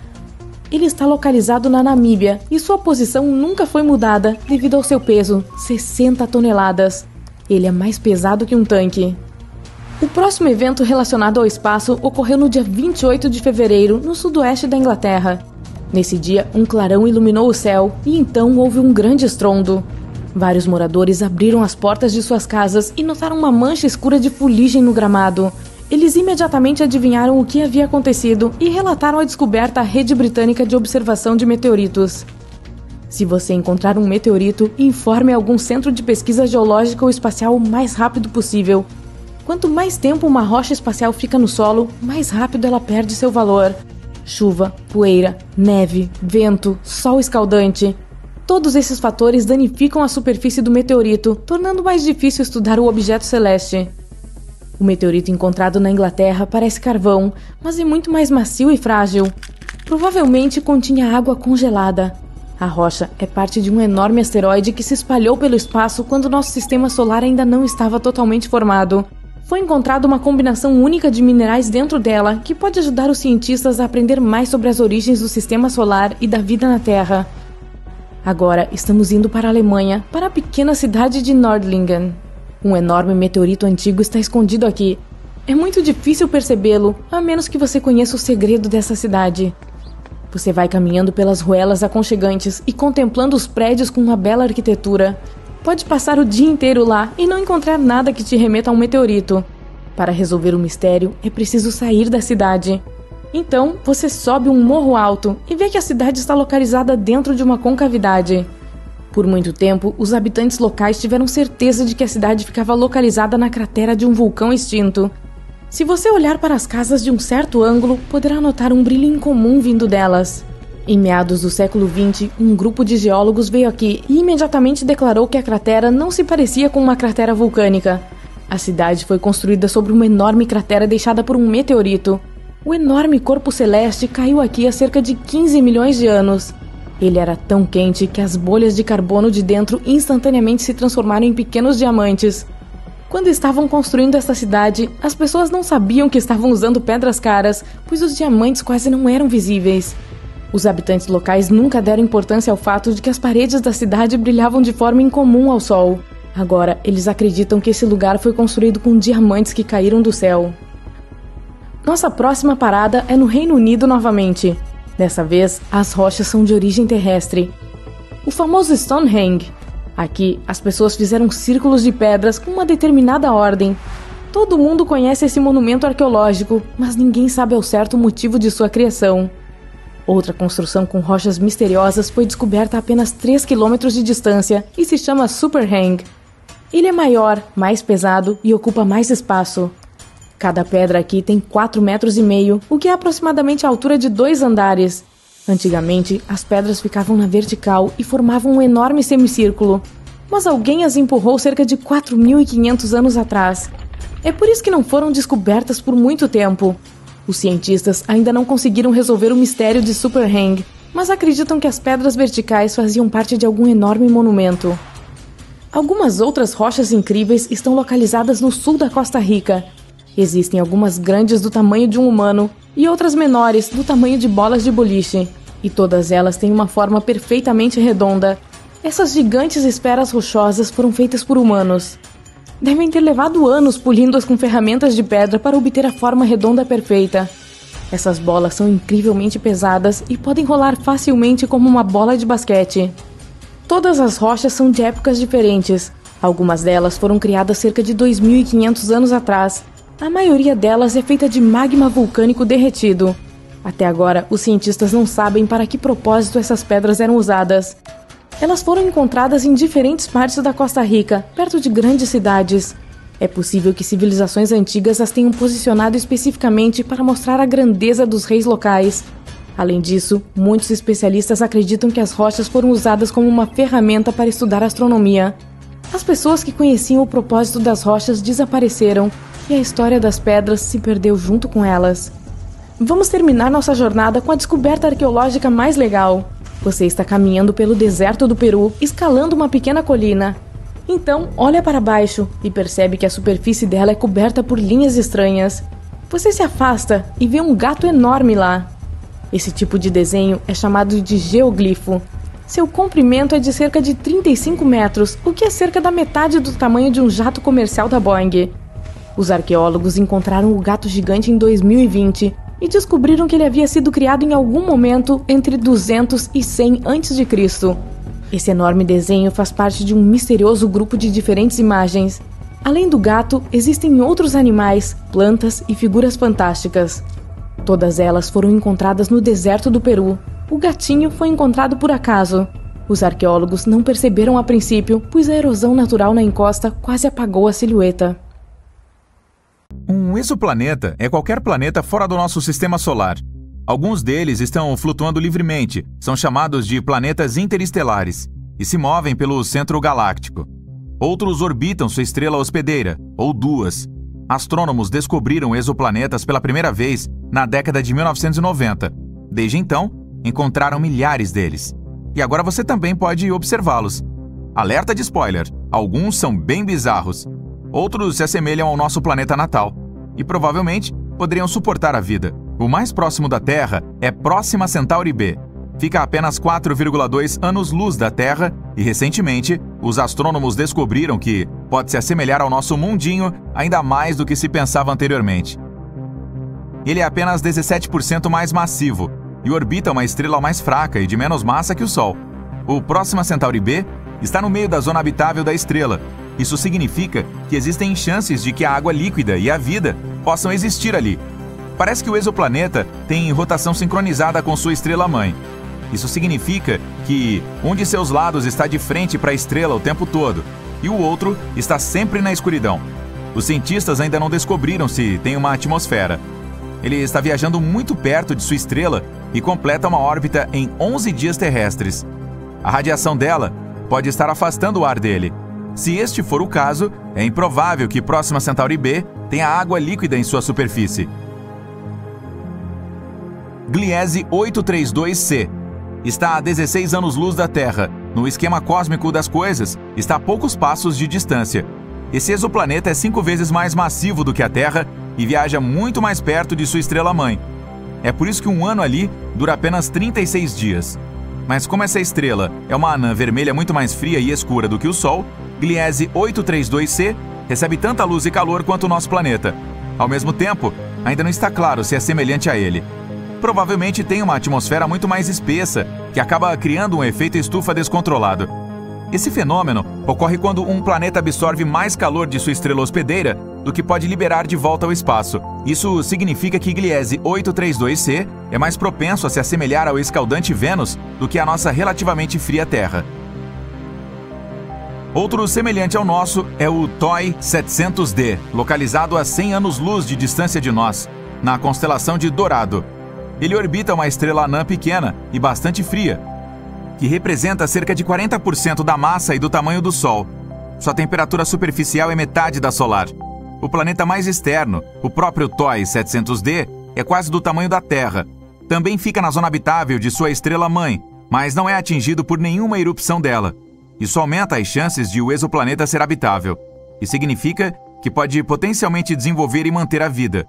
Ele está localizado na Namíbia e sua posição nunca foi mudada devido ao seu peso, 60 toneladas. Ele é mais pesado que um tanque. O próximo evento relacionado ao espaço ocorreu no dia 28 de fevereiro, no sudoeste da Inglaterra. Nesse dia, um clarão iluminou o céu e então houve um grande estrondo. Vários moradores abriram as portas de suas casas e notaram uma mancha escura de fuligem no gramado. Eles imediatamente adivinharam o que havia acontecido e relataram a descoberta à Rede Britânica de Observação de Meteoritos. Se você encontrar um meteorito, informe algum centro de pesquisa geológica ou espacial o mais rápido possível. Quanto mais tempo uma rocha espacial fica no solo, mais rápido ela perde seu valor. Chuva, poeira, neve, vento, sol escaldante. Todos esses fatores danificam a superfície do meteorito, tornando mais difícil estudar o objeto celeste. O meteorito encontrado na Inglaterra parece carvão, mas é muito mais macio e frágil. Provavelmente continha água congelada. A rocha é parte de um enorme asteroide que se espalhou pelo espaço quando nosso sistema solar ainda não estava totalmente formado. Foi encontrada uma combinação única de minerais dentro dela que pode ajudar os cientistas a aprender mais sobre as origens do sistema solar e da vida na Terra. Agora estamos indo para a Alemanha, para a pequena cidade de Nordlingen. Um enorme meteorito antigo está escondido aqui. É muito difícil percebê-lo, a menos que você conheça o segredo dessa cidade. Você vai caminhando pelas ruelas aconchegantes e contemplando os prédios com uma bela arquitetura. Pode passar o dia inteiro lá e não encontrar nada que te remeta a um meteorito. Para resolver o mistério, é preciso sair da cidade. Então, você sobe um morro alto e vê que a cidade está localizada dentro de uma concavidade. Por muito tempo, os habitantes locais tiveram certeza de que a cidade ficava localizada na cratera de um vulcão extinto. Se você olhar para as casas de um certo ângulo, poderá notar um brilho incomum vindo delas. Em meados do século XX, um grupo de geólogos veio aqui e imediatamente declarou que a cratera não se parecia com uma cratera vulcânica. A cidade foi construída sobre uma enorme cratera deixada por um meteorito. O enorme corpo celeste caiu aqui há cerca de 15 milhões de anos. Ele era tão quente que as bolhas de carbono de dentro instantaneamente se transformaram em pequenos diamantes. Quando estavam construindo esta cidade, as pessoas não sabiam que estavam usando pedras caras, pois os diamantes quase não eram visíveis. Os habitantes locais nunca deram importância ao fato de que as paredes da cidade brilhavam de forma incomum ao sol. Agora, eles acreditam que esse lugar foi construído com diamantes que caíram do céu. Nossa próxima parada é no Reino Unido novamente. Dessa vez, as rochas são de origem terrestre. O famoso Stonehenge. Aqui, as pessoas fizeram círculos de pedras com uma determinada ordem. Todo mundo conhece esse monumento arqueológico, mas ninguém sabe ao certo o motivo de sua criação. Outra construção com rochas misteriosas foi descoberta a apenas 3 km de distância e se chama Superhang. Ele é maior, mais pesado e ocupa mais espaço. Cada pedra aqui tem 4,5 metros, o que é aproximadamente a altura de 2 andares. Antigamente, as pedras ficavam na vertical e formavam um enorme semicírculo, mas alguém as empurrou cerca de 4.500 anos atrás. É por isso que não foram descobertas por muito tempo. Os cientistas ainda não conseguiram resolver o mistério de Superhang, mas acreditam que as pedras verticais faziam parte de algum enorme monumento. Algumas outras rochas incríveis estão localizadas no sul da Costa Rica. Existem algumas grandes do tamanho de um humano e outras menores do tamanho de bolas de boliche, e todas elas têm uma forma perfeitamente redonda. Essas gigantes esferas rochosas foram feitas por humanos. Devem ter levado anos polindo-as com ferramentas de pedra para obter a forma redonda perfeita. Essas bolas são incrivelmente pesadas e podem rolar facilmente como uma bola de basquete. Todas as rochas são de épocas diferentes. Algumas delas foram criadas cerca de 2.500 anos atrás. A maioria delas é feita de magma vulcânico derretido. Até agora, os cientistas não sabem para que propósito essas pedras eram usadas. Elas foram encontradas em diferentes partes da Costa Rica, perto de grandes cidades. É possível que civilizações antigas as tenham posicionado especificamente para mostrar a grandeza dos reis locais. Além disso, muitos especialistas acreditam que as rochas foram usadas como uma ferramenta para estudar astronomia. As pessoas que conheciam o propósito das rochas desapareceram e a história das pedras se perdeu junto com elas. Vamos terminar nossa jornada com a descoberta arqueológica mais legal. Você está caminhando pelo deserto do Peru, escalando uma pequena colina. Então, olha para baixo e percebe que a superfície dela é coberta por linhas estranhas. Você se afasta e vê um gato enorme lá. Esse tipo de desenho é chamado de geoglifo. Seu comprimento é de cerca de 35 metros, o que é cerca da metade do tamanho de um jato comercial da Boeing. Os arqueólogos encontraram o gato gigante em 2020 e descobriram que ele havia sido criado em algum momento entre 200 e 100 a.C. Esse enorme desenho faz parte de um misterioso grupo de diferentes imagens. Além do gato, existem outros animais, plantas e figuras fantásticas. Todas elas foram encontradas no deserto do Peru. O gatinho foi encontrado por acaso. Os arqueólogos não perceberam a princípio, pois a erosão natural na encosta quase apagou a silhueta. Um exoplaneta é qualquer planeta fora do nosso sistema solar. Alguns deles estão flutuando livremente, são chamados de planetas interestelares, e se movem pelo centro galáctico. Outros orbitam sua estrela hospedeira, ou duas. Astrônomos descobriram exoplanetas pela primeira vez na década de 1990. Desde então, encontraram milhares deles. E agora você também pode observá-los. Alerta de spoiler: alguns são bem bizarros. Outros se assemelham ao nosso planeta natal e provavelmente poderiam suportar a vida. O mais próximo da Terra é Próxima Centauri B. Fica a apenas 4,2 anos-luz da Terra e, recentemente, os astrônomos descobriram que pode se assemelhar ao nosso mundinho ainda mais do que se pensava anteriormente. Ele é apenas 17% mais massivo e orbita uma estrela mais fraca e de menos massa que o Sol. O Próxima Centauri B está no meio da zona habitável da estrela. Isso significa que existem chances de que a água líquida e a vida possam existir ali. Parece que o exoplaneta tem rotação sincronizada com sua estrela-mãe. Isso significa que um de seus lados está de frente para a estrela o tempo todo e o outro está sempre na escuridão. Os cientistas ainda não descobriram se tem uma atmosfera. Ele está viajando muito perto de sua estrela e completa uma órbita em 11 dias terrestres. A radiação dela pode estar afastando o ar dele. Se este for o caso, é improvável que Próxima Centauri B tenha água líquida em sua superfície. Gliese 832c está a 16 anos-luz da Terra. No esquema cósmico das coisas, está a poucos passos de distância. Esse exoplaneta é 5 vezes mais massivo do que a Terra e viaja muito mais perto de sua estrela-mãe. É por isso que um ano ali dura apenas 36 dias. Mas como essa estrela é uma anã vermelha muito mais fria e escura do que o Sol, Gliese 832c recebe tanta luz e calor quanto o nosso planeta. Ao mesmo tempo, ainda não está claro se é semelhante a ele. Provavelmente tem uma atmosfera muito mais espessa, que acaba criando um efeito estufa descontrolado. Esse fenômeno ocorre quando um planeta absorve mais calor de sua estrela hospedeira do que pode liberar de volta ao espaço. Isso significa que Gliese 832c é mais propenso a se assemelhar ao escaldante Vênus do que a nossa relativamente fria Terra. Outro semelhante ao nosso é o TOI 700D, localizado a 100 anos-luz de distância de nós, na constelação de Dorado. Ele orbita uma estrela anã pequena e bastante fria, que representa cerca de 40% da massa e do tamanho do Sol. Sua temperatura superficial é metade da solar. O planeta mais externo, o próprio TOI 700D, é quase do tamanho da Terra. Também fica na zona habitável de sua estrela-mãe, mas não é atingido por nenhuma erupção dela. Isso aumenta as chances de o exoplaneta ser habitável. Isso significa que pode potencialmente desenvolver e manter a vida.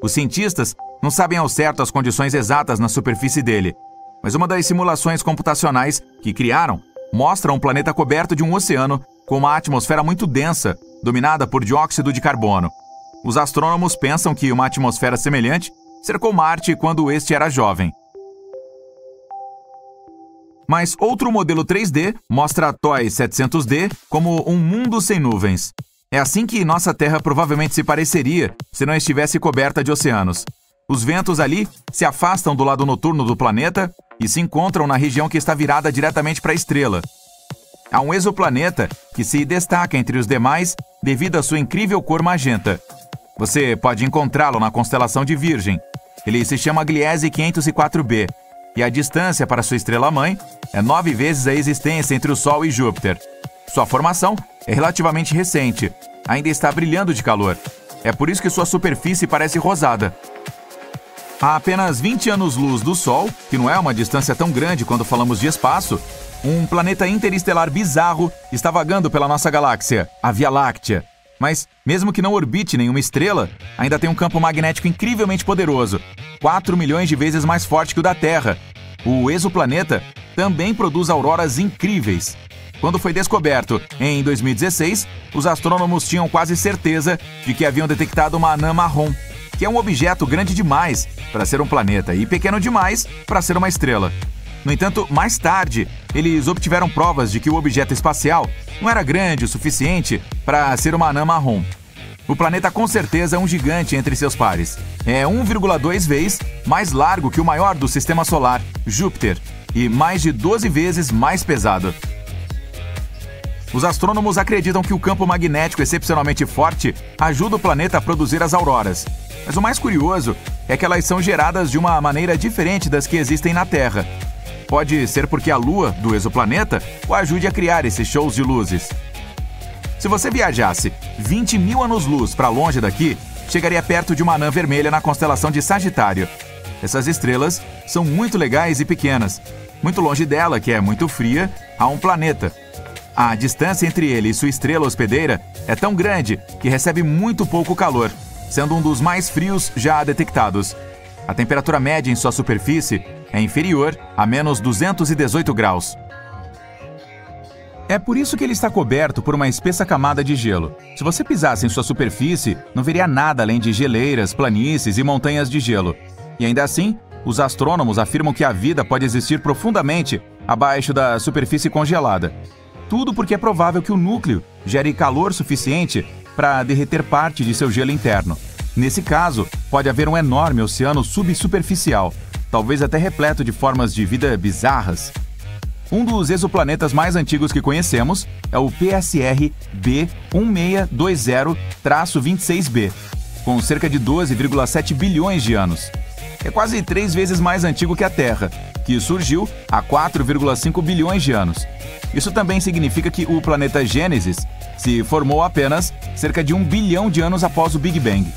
Os cientistas não sabem ao certo as condições exatas na superfície dele, mas uma das simulações computacionais que criaram mostra um planeta coberto de um oceano com uma atmosfera muito densa, dominada por dióxido de carbono. Os astrônomos pensam que uma atmosfera semelhante cercou Marte quando este era jovem. Mas outro modelo 3D mostra TOI 700D como um mundo sem nuvens. É assim que nossa Terra provavelmente se pareceria se não estivesse coberta de oceanos. Os ventos ali se afastam do lado noturno do planeta e se encontram na região que está virada diretamente para a estrela. Há um exoplaneta que se destaca entre os demais devido à sua incrível cor magenta. Você pode encontrá-lo na constelação de Virgem. Ele se chama Gliese 504b, e a distância para sua estrela-mãe é 9 vezes a existência entre o Sol e Júpiter. Sua formação é relativamente recente, ainda está brilhando de calor. É por isso que sua superfície parece rosada. A apenas 20 anos-luz do Sol, que não é uma distância tão grande quando falamos de espaço, um planeta interestelar bizarro está vagando pela nossa galáxia, a Via Láctea. Mas, mesmo que não orbite nenhuma estrela, ainda tem um campo magnético incrivelmente poderoso, 4 milhões de vezes mais forte que o da Terra. O exoplaneta também produz auroras incríveis. Quando foi descoberto em 2016, os astrônomos tinham quase certeza de que haviam detectado uma anã marrom, que é um objeto grande demais para ser um planeta e pequeno demais para ser uma estrela. No entanto, mais tarde, eles obtiveram provas de que o objeto espacial não era grande o suficiente para ser uma anã marrom. O planeta com certeza é um gigante entre seus pares. É 1,2 vezes mais largo que o maior do Sistema Solar, Júpiter, e mais de 12 vezes mais pesado. Os astrônomos acreditam que o campo magnético excepcionalmente forte ajuda o planeta a produzir as auroras. Mas o mais curioso é que elas são geradas de uma maneira diferente das que existem na Terra. Pode ser porque a Lua do exoplaneta o ajude a criar esses shows de luzes. Se você viajasse 20 mil anos-luz para longe daqui, chegaria perto de uma anã vermelha na constelação de Sagitário. Essas estrelas são muito legais e pequenas. Muito longe dela, que é muito fria, há um planeta. A distância entre ele e sua estrela hospedeira é tão grande que recebe muito pouco calor, sendo um dos mais frios já detectados. A temperatura média em sua superfície é inferior a menos 218 graus. É por isso que ele está coberto por uma espessa camada de gelo. Se você pisasse em sua superfície, não veria nada além de geleiras, planícies e montanhas de gelo. E ainda assim, os astrônomos afirmam que a vida pode existir profundamente abaixo da superfície congelada. Tudo porque é provável que o núcleo gere calor suficiente para derreter parte de seu gelo interno. Nesse caso, pode haver um enorme oceano subsuperficial, talvez até repleto de formas de vida bizarras. Um dos exoplanetas mais antigos que conhecemos é o PSR B1620-26b, com cerca de 12,7 bilhões de anos. É quase 3 vezes mais antigo que a Terra, que surgiu há 4,5 bilhões de anos. Isso também significa que o planeta Gênesis se formou apenas cerca de 1 bilhão de anos após o Big Bang.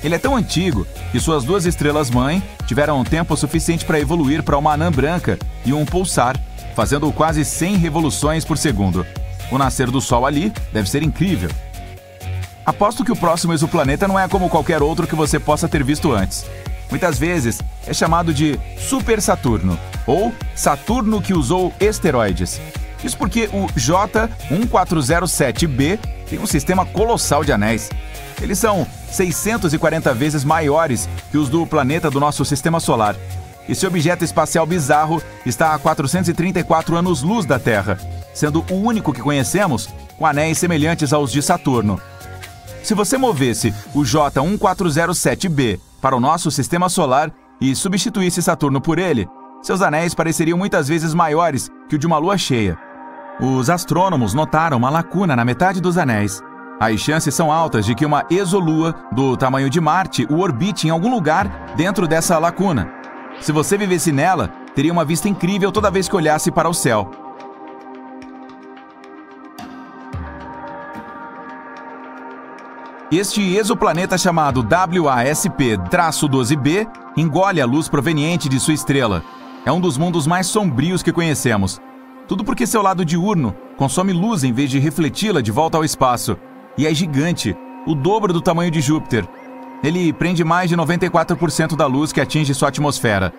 Ele é tão antigo que suas duas estrelas-mãe tiveram tempo suficiente para evoluir para uma anã branca e um pulsar, fazendo quase 100 revoluções por segundo. O nascer do Sol ali deve ser incrível. Aposto que o próximo exoplaneta não é como qualquer outro que você possa ter visto antes. Muitas vezes é chamado de Super Saturno, ou Saturno que usou esteroides. Isso porque o J1407b tem um sistema colossal de anéis. Eles são 640 vezes maiores que os do planeta do nosso Sistema Solar. Esse objeto espacial bizarro está a 434 anos-luz da Terra, sendo o único que conhecemos com anéis semelhantes aos de Saturno. Se você movesse o J1407b para o nosso Sistema Solar e substituísse Saturno por ele, seus anéis pareceriam muitas vezes maiores que o de uma lua cheia. Os astrônomos notaram uma lacuna na metade dos anéis. As chances são altas de que uma exolua do tamanho de Marte o orbite em algum lugar dentro dessa lacuna. Se você vivesse nela, teria uma vista incrível toda vez que olhasse para o céu. Este exoplaneta chamado WASP-12b engole a luz proveniente de sua estrela. É um dos mundos mais sombrios que conhecemos. Tudo porque seu lado diurno consome luz em vez de refleti-la de volta ao espaço. E é gigante, o dobro do tamanho de Júpiter. Ele prende mais de 94% da luz que atinge sua atmosfera.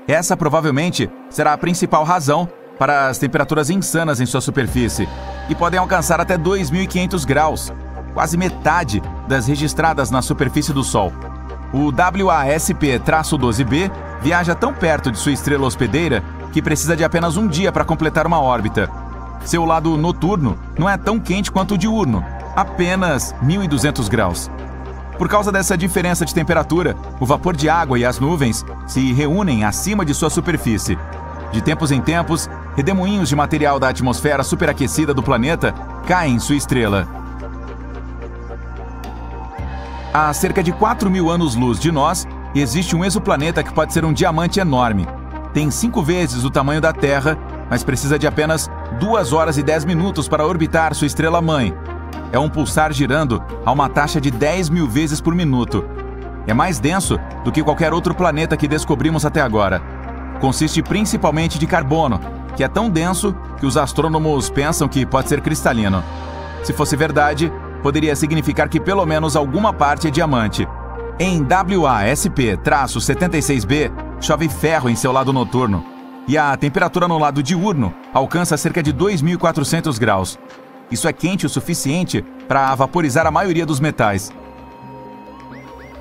Essa provavelmente será a principal razão para as temperaturas insanas em sua superfície e podem alcançar até 2.500 graus, quase metade das registradas na superfície do Sol. O WASP-12b viaja tão perto de sua estrela hospedeira que precisa de apenas um dia para completar uma órbita. Seu lado noturno não é tão quente quanto o diurno, apenas 1.200 graus. Por causa dessa diferença de temperatura, o vapor de água e as nuvens se reúnem acima de sua superfície. De tempos em tempos, redemoinhos de material da atmosfera superaquecida do planeta caem em sua estrela. Há cerca de 4.000 anos-luz de nós, existe um exoplaneta que pode ser um diamante enorme. Tem 5 vezes o tamanho da Terra, mas precisa de apenas 2 horas e 10 minutos para orbitar sua estrela-mãe. É um pulsar girando a uma taxa de 10.000 vezes por minuto. É mais denso do que qualquer outro planeta que descobrimos até agora. Consiste principalmente de carbono, que é tão denso que os astrônomos pensam que pode ser cristalino. Se fosse verdade, poderia significar que pelo menos alguma parte é diamante. Em WASP-76b, chove ferro em seu lado noturno, e a temperatura no lado diurno alcança cerca de 2.400 graus. Isso é quente o suficiente para vaporizar a maioria dos metais.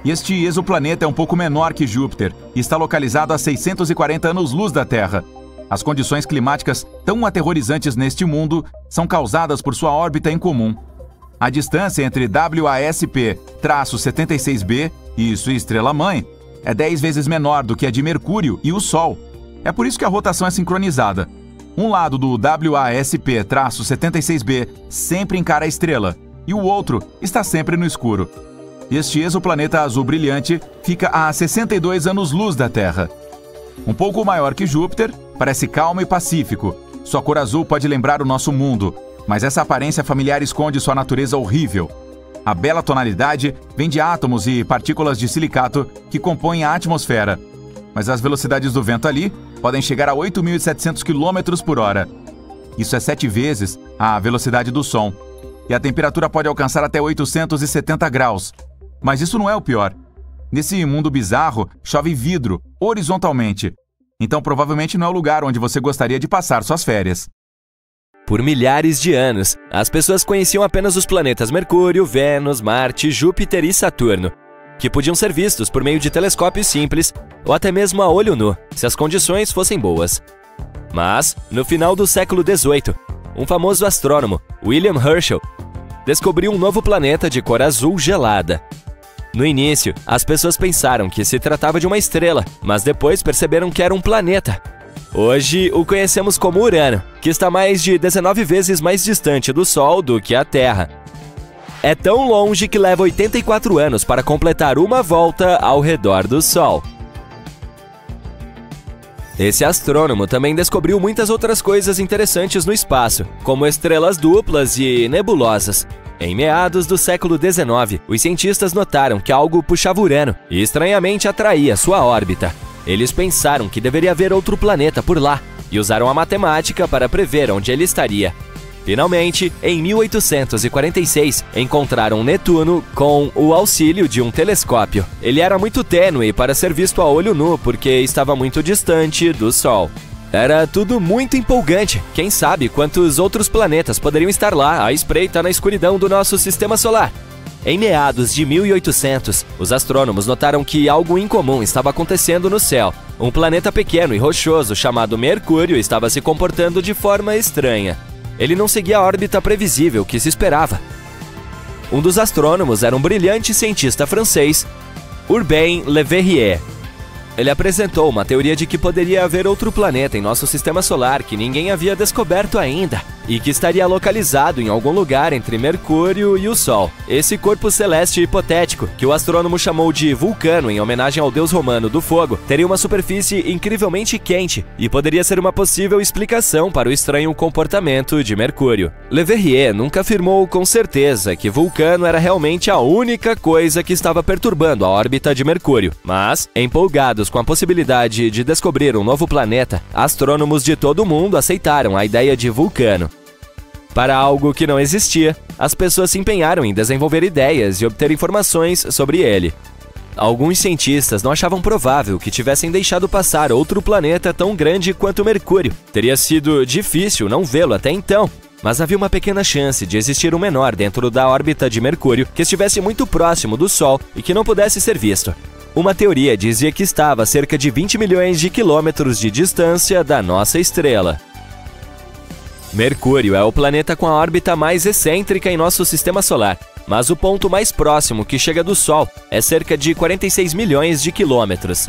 Este exoplaneta é um pouco menor que Júpiter e está localizado a 640 anos-luz da Terra. As condições climáticas tão aterrorizantes neste mundo são causadas por sua órbita incomum. A distância entre WASP-76b e sua estrela-mãe é 10 vezes menor do que a de Mercúrio e o Sol. É por isso que a rotação é sincronizada. Um lado do WASP-76b sempre encara a estrela, e o outro está sempre no escuro. Este exoplaneta azul brilhante fica a 62 anos-luz da Terra. Um pouco maior que Júpiter, parece calmo e pacífico. Sua cor azul pode lembrar o nosso mundo, mas essa aparência familiar esconde sua natureza horrível. A bela tonalidade vem de átomos e partículas de silicato que compõem a atmosfera. Mas as velocidades do vento ali podem chegar a 8.700 km por hora. Isso é 7 vezes a velocidade do som. E a temperatura pode alcançar até 870 graus. Mas isso não é o pior. Nesse mundo bizarro, chove vidro, horizontalmente. Então provavelmente não é o lugar onde você gostaria de passar suas férias. Por milhares de anos, as pessoas conheciam apenas os planetas Mercúrio, Vênus, Marte, Júpiter e Saturno, que podiam ser vistos por meio de telescópios simples ou até mesmo a olho nu, se as condições fossem boas. Mas, no final do século XVIII, um famoso astrônomo, William Herschel, descobriu um novo planeta de cor azul gelada. No início, as pessoas pensaram que se tratava de uma estrela, mas depois perceberam que era um planeta. Hoje o conhecemos como Urano, que está mais de 19 vezes mais distante do Sol do que a Terra. É tão longe que leva 84 anos para completar uma volta ao redor do Sol. Esse astrônomo também descobriu muitas outras coisas interessantes no espaço, como estrelas duplas e nebulosas. Em meados do século XIX, os cientistas notaram que algo puxava Urano e estranhamente atraía sua órbita. Eles pensaram que deveria haver outro planeta por lá e usaram a matemática para prever onde ele estaria. Finalmente, em 1846, encontraram Netuno com o auxílio de um telescópio. Ele era muito tênue para ser visto a olho nu porque estava muito distante do Sol. Era tudo muito empolgante. Quem sabe quantos outros planetas poderiam estar lá à espreita na escuridão do nosso sistema solar? Em meados de 1800, os astrônomos notaram que algo incomum estava acontecendo no céu. Um planeta pequeno e rochoso chamado Mercúrio estava se comportando de forma estranha. Ele não seguia a órbita previsível que se esperava. Um dos astrônomos era um brilhante cientista francês, Urbain Le Verrier. Ele apresentou uma teoria de que poderia haver outro planeta em nosso sistema solar que ninguém havia descoberto ainda e que estaria localizado em algum lugar entre Mercúrio e o Sol. Esse corpo celeste hipotético, que o astrônomo chamou de Vulcano em homenagem ao deus romano do fogo, teria uma superfície incrivelmente quente e poderia ser uma possível explicação para o estranho comportamento de Mercúrio. Le Verrier nunca afirmou com certeza que Vulcano era realmente a única coisa que estava perturbando a órbita de Mercúrio, mas, empolgados com a possibilidade de descobrir um novo planeta, astrônomos de todo o mundo aceitaram a ideia de Vulcano. Para algo que não existia, as pessoas se empenharam em desenvolver ideias e obter informações sobre ele. Alguns cientistas não achavam provável que tivessem deixado passar outro planeta tão grande quanto Mercúrio. Teria sido difícil não vê-lo até então, mas havia uma pequena chance de existir um menor dentro da órbita de Mercúrio que estivesse muito próximo do Sol e que não pudesse ser visto. Uma teoria dizia que estava a cerca de 20 milhões de quilômetros de distância da nossa estrela. Mercúrio é o planeta com a órbita mais excêntrica em nosso sistema solar, mas o ponto mais próximo que chega do Sol é cerca de 46 milhões de quilômetros.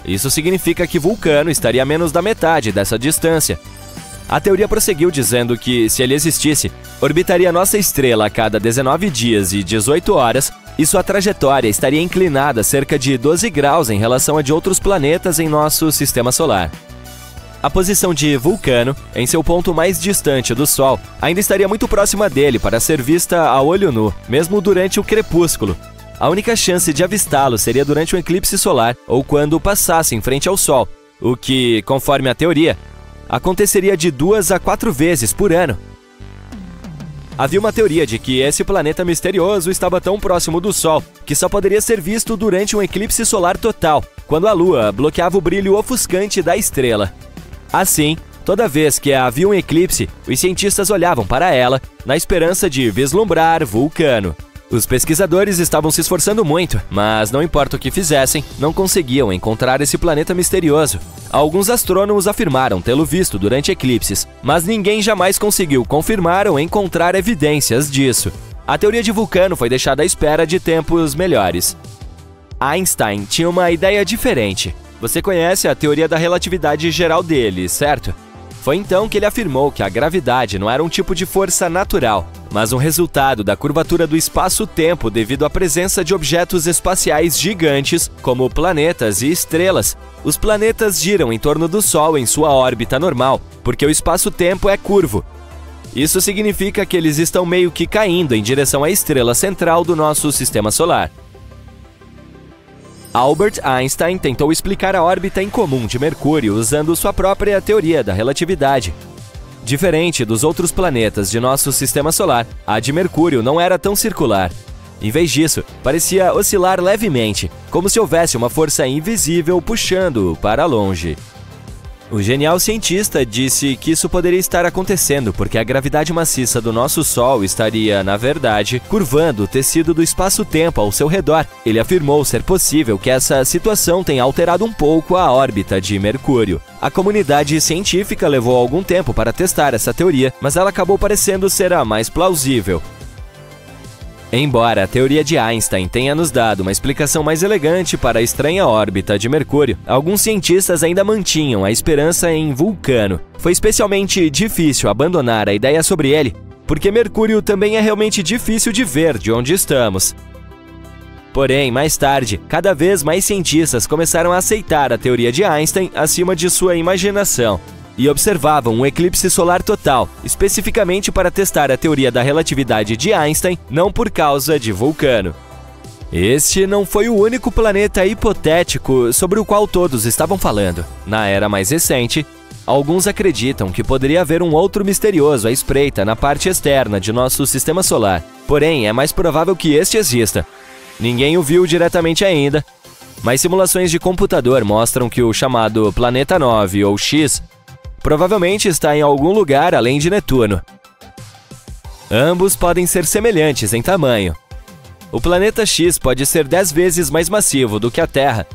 Isso significa que Vulcano estaria a menos da metade dessa distância. A teoria prosseguiu dizendo que, se ele existisse, orbitaria nossa estrela a cada 19 dias e 18 horas, e sua trajetória estaria inclinada cerca de 12 graus em relação a de outros planetas em nosso sistema solar. A posição de Vulcano, em seu ponto mais distante do Sol, ainda estaria muito próxima dele para ser vista a olho nu, mesmo durante o crepúsculo. A única chance de avistá-lo seria durante um eclipse solar ou quando passasse em frente ao Sol, o que, conforme a teoria, aconteceria de 2 a 4 vezes por ano. Havia uma teoria de que esse planeta misterioso estava tão próximo do Sol que só poderia ser visto durante um eclipse solar total, quando a Lua bloqueava o brilho ofuscante da estrela. Assim, toda vez que havia um eclipse, os cientistas olhavam para ela, na esperança de vislumbrar Vulcano. Os pesquisadores estavam se esforçando muito, mas não importa o que fizessem, não conseguiam encontrar esse planeta misterioso. Alguns astrônomos afirmaram tê-lo visto durante eclipses, mas ninguém jamais conseguiu confirmar ou encontrar evidências disso. A teoria de Vulcano foi deixada à espera de tempos melhores. Einstein tinha uma ideia diferente. Você conhece a teoria da relatividade geral dele, certo? Foi então que ele afirmou que a gravidade não era um tipo de força natural, mas um resultado da curvatura do espaço-tempo devido à presença de objetos espaciais gigantes, como planetas e estrelas. Os planetas giram em torno do Sol em sua órbita normal, porque o espaço-tempo é curvo. Isso significa que eles estão meio que caindo em direção à estrela central do nosso sistema solar. Albert Einstein tentou explicar a órbita incomum de Mercúrio usando sua própria teoria da relatividade. Diferente dos outros planetas de nosso sistema solar, a de Mercúrio não era tão circular. Em vez disso, parecia oscilar levemente, como se houvesse uma força invisível puxando-o para longe. O genial cientista disse que isso poderia estar acontecendo porque a gravidade maciça do nosso Sol estaria, na verdade, curvando o tecido do espaço-tempo ao seu redor. Ele afirmou ser possível que essa situação tenha alterado um pouco a órbita de Mercúrio. A comunidade científica levou algum tempo para testar essa teoria, mas ela acabou parecendo ser a mais plausível. Embora a teoria de Einstein tenha nos dado uma explicação mais elegante para a estranha órbita de Mercúrio, alguns cientistas ainda mantinham a esperança em Vulcano. Foi especialmente difícil abandonar a ideia sobre ele, porque Mercúrio também é realmente difícil de ver de onde estamos. Porém, mais tarde, cada vez mais cientistas começaram a aceitar a teoria de Einstein acima de sua imaginação e observavam um eclipse solar total, especificamente para testar a teoria da relatividade de Einstein, não por causa de Vulcano. Este não foi o único planeta hipotético sobre o qual todos estavam falando. Na era mais recente, alguns acreditam que poderia haver um outro misterioso à espreita na parte externa de nosso sistema solar. Porém, é mais provável que este exista. Ninguém o viu diretamente ainda, mas simulações de computador mostram que o chamado Planeta 9 ou X provavelmente está em algum lugar além de Netuno. Ambos podem ser semelhantes em tamanho. O planeta X pode ser 10 vezes mais massivo do que a Terra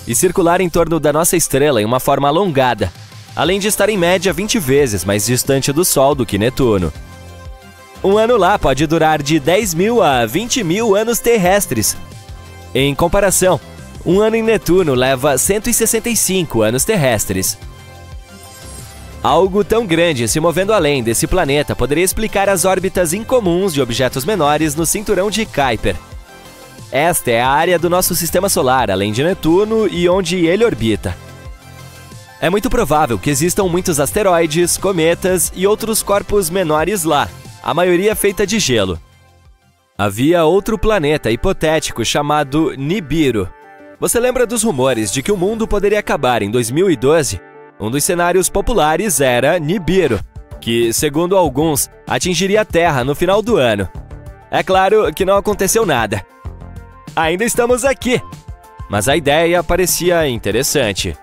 e circular em torno da nossa estrela em uma forma alongada, além de estar em média 20 vezes mais distante do Sol do que Netuno. Um ano lá pode durar de 10 mil a 20 mil anos terrestres. Em comparação, um ano em Netuno leva 165 anos terrestres. Algo tão grande se movendo além desse planeta poderia explicar as órbitas incomuns de objetos menores no cinturão de Kuiper. Esta é a área do nosso sistema solar, além de Netuno e onde ele orbita. É muito provável que existam muitos asteroides, cometas e outros corpos menores lá, a maioria feita de gelo. Havia outro planeta hipotético chamado Nibiru. Você lembra dos rumores de que o mundo poderia acabar em 2012? Um dos cenários populares era Nibiru, que, segundo alguns, atingiria a Terra no final do ano. É claro que não aconteceu nada. Ainda estamos aqui! mas a ideia parecia interessante.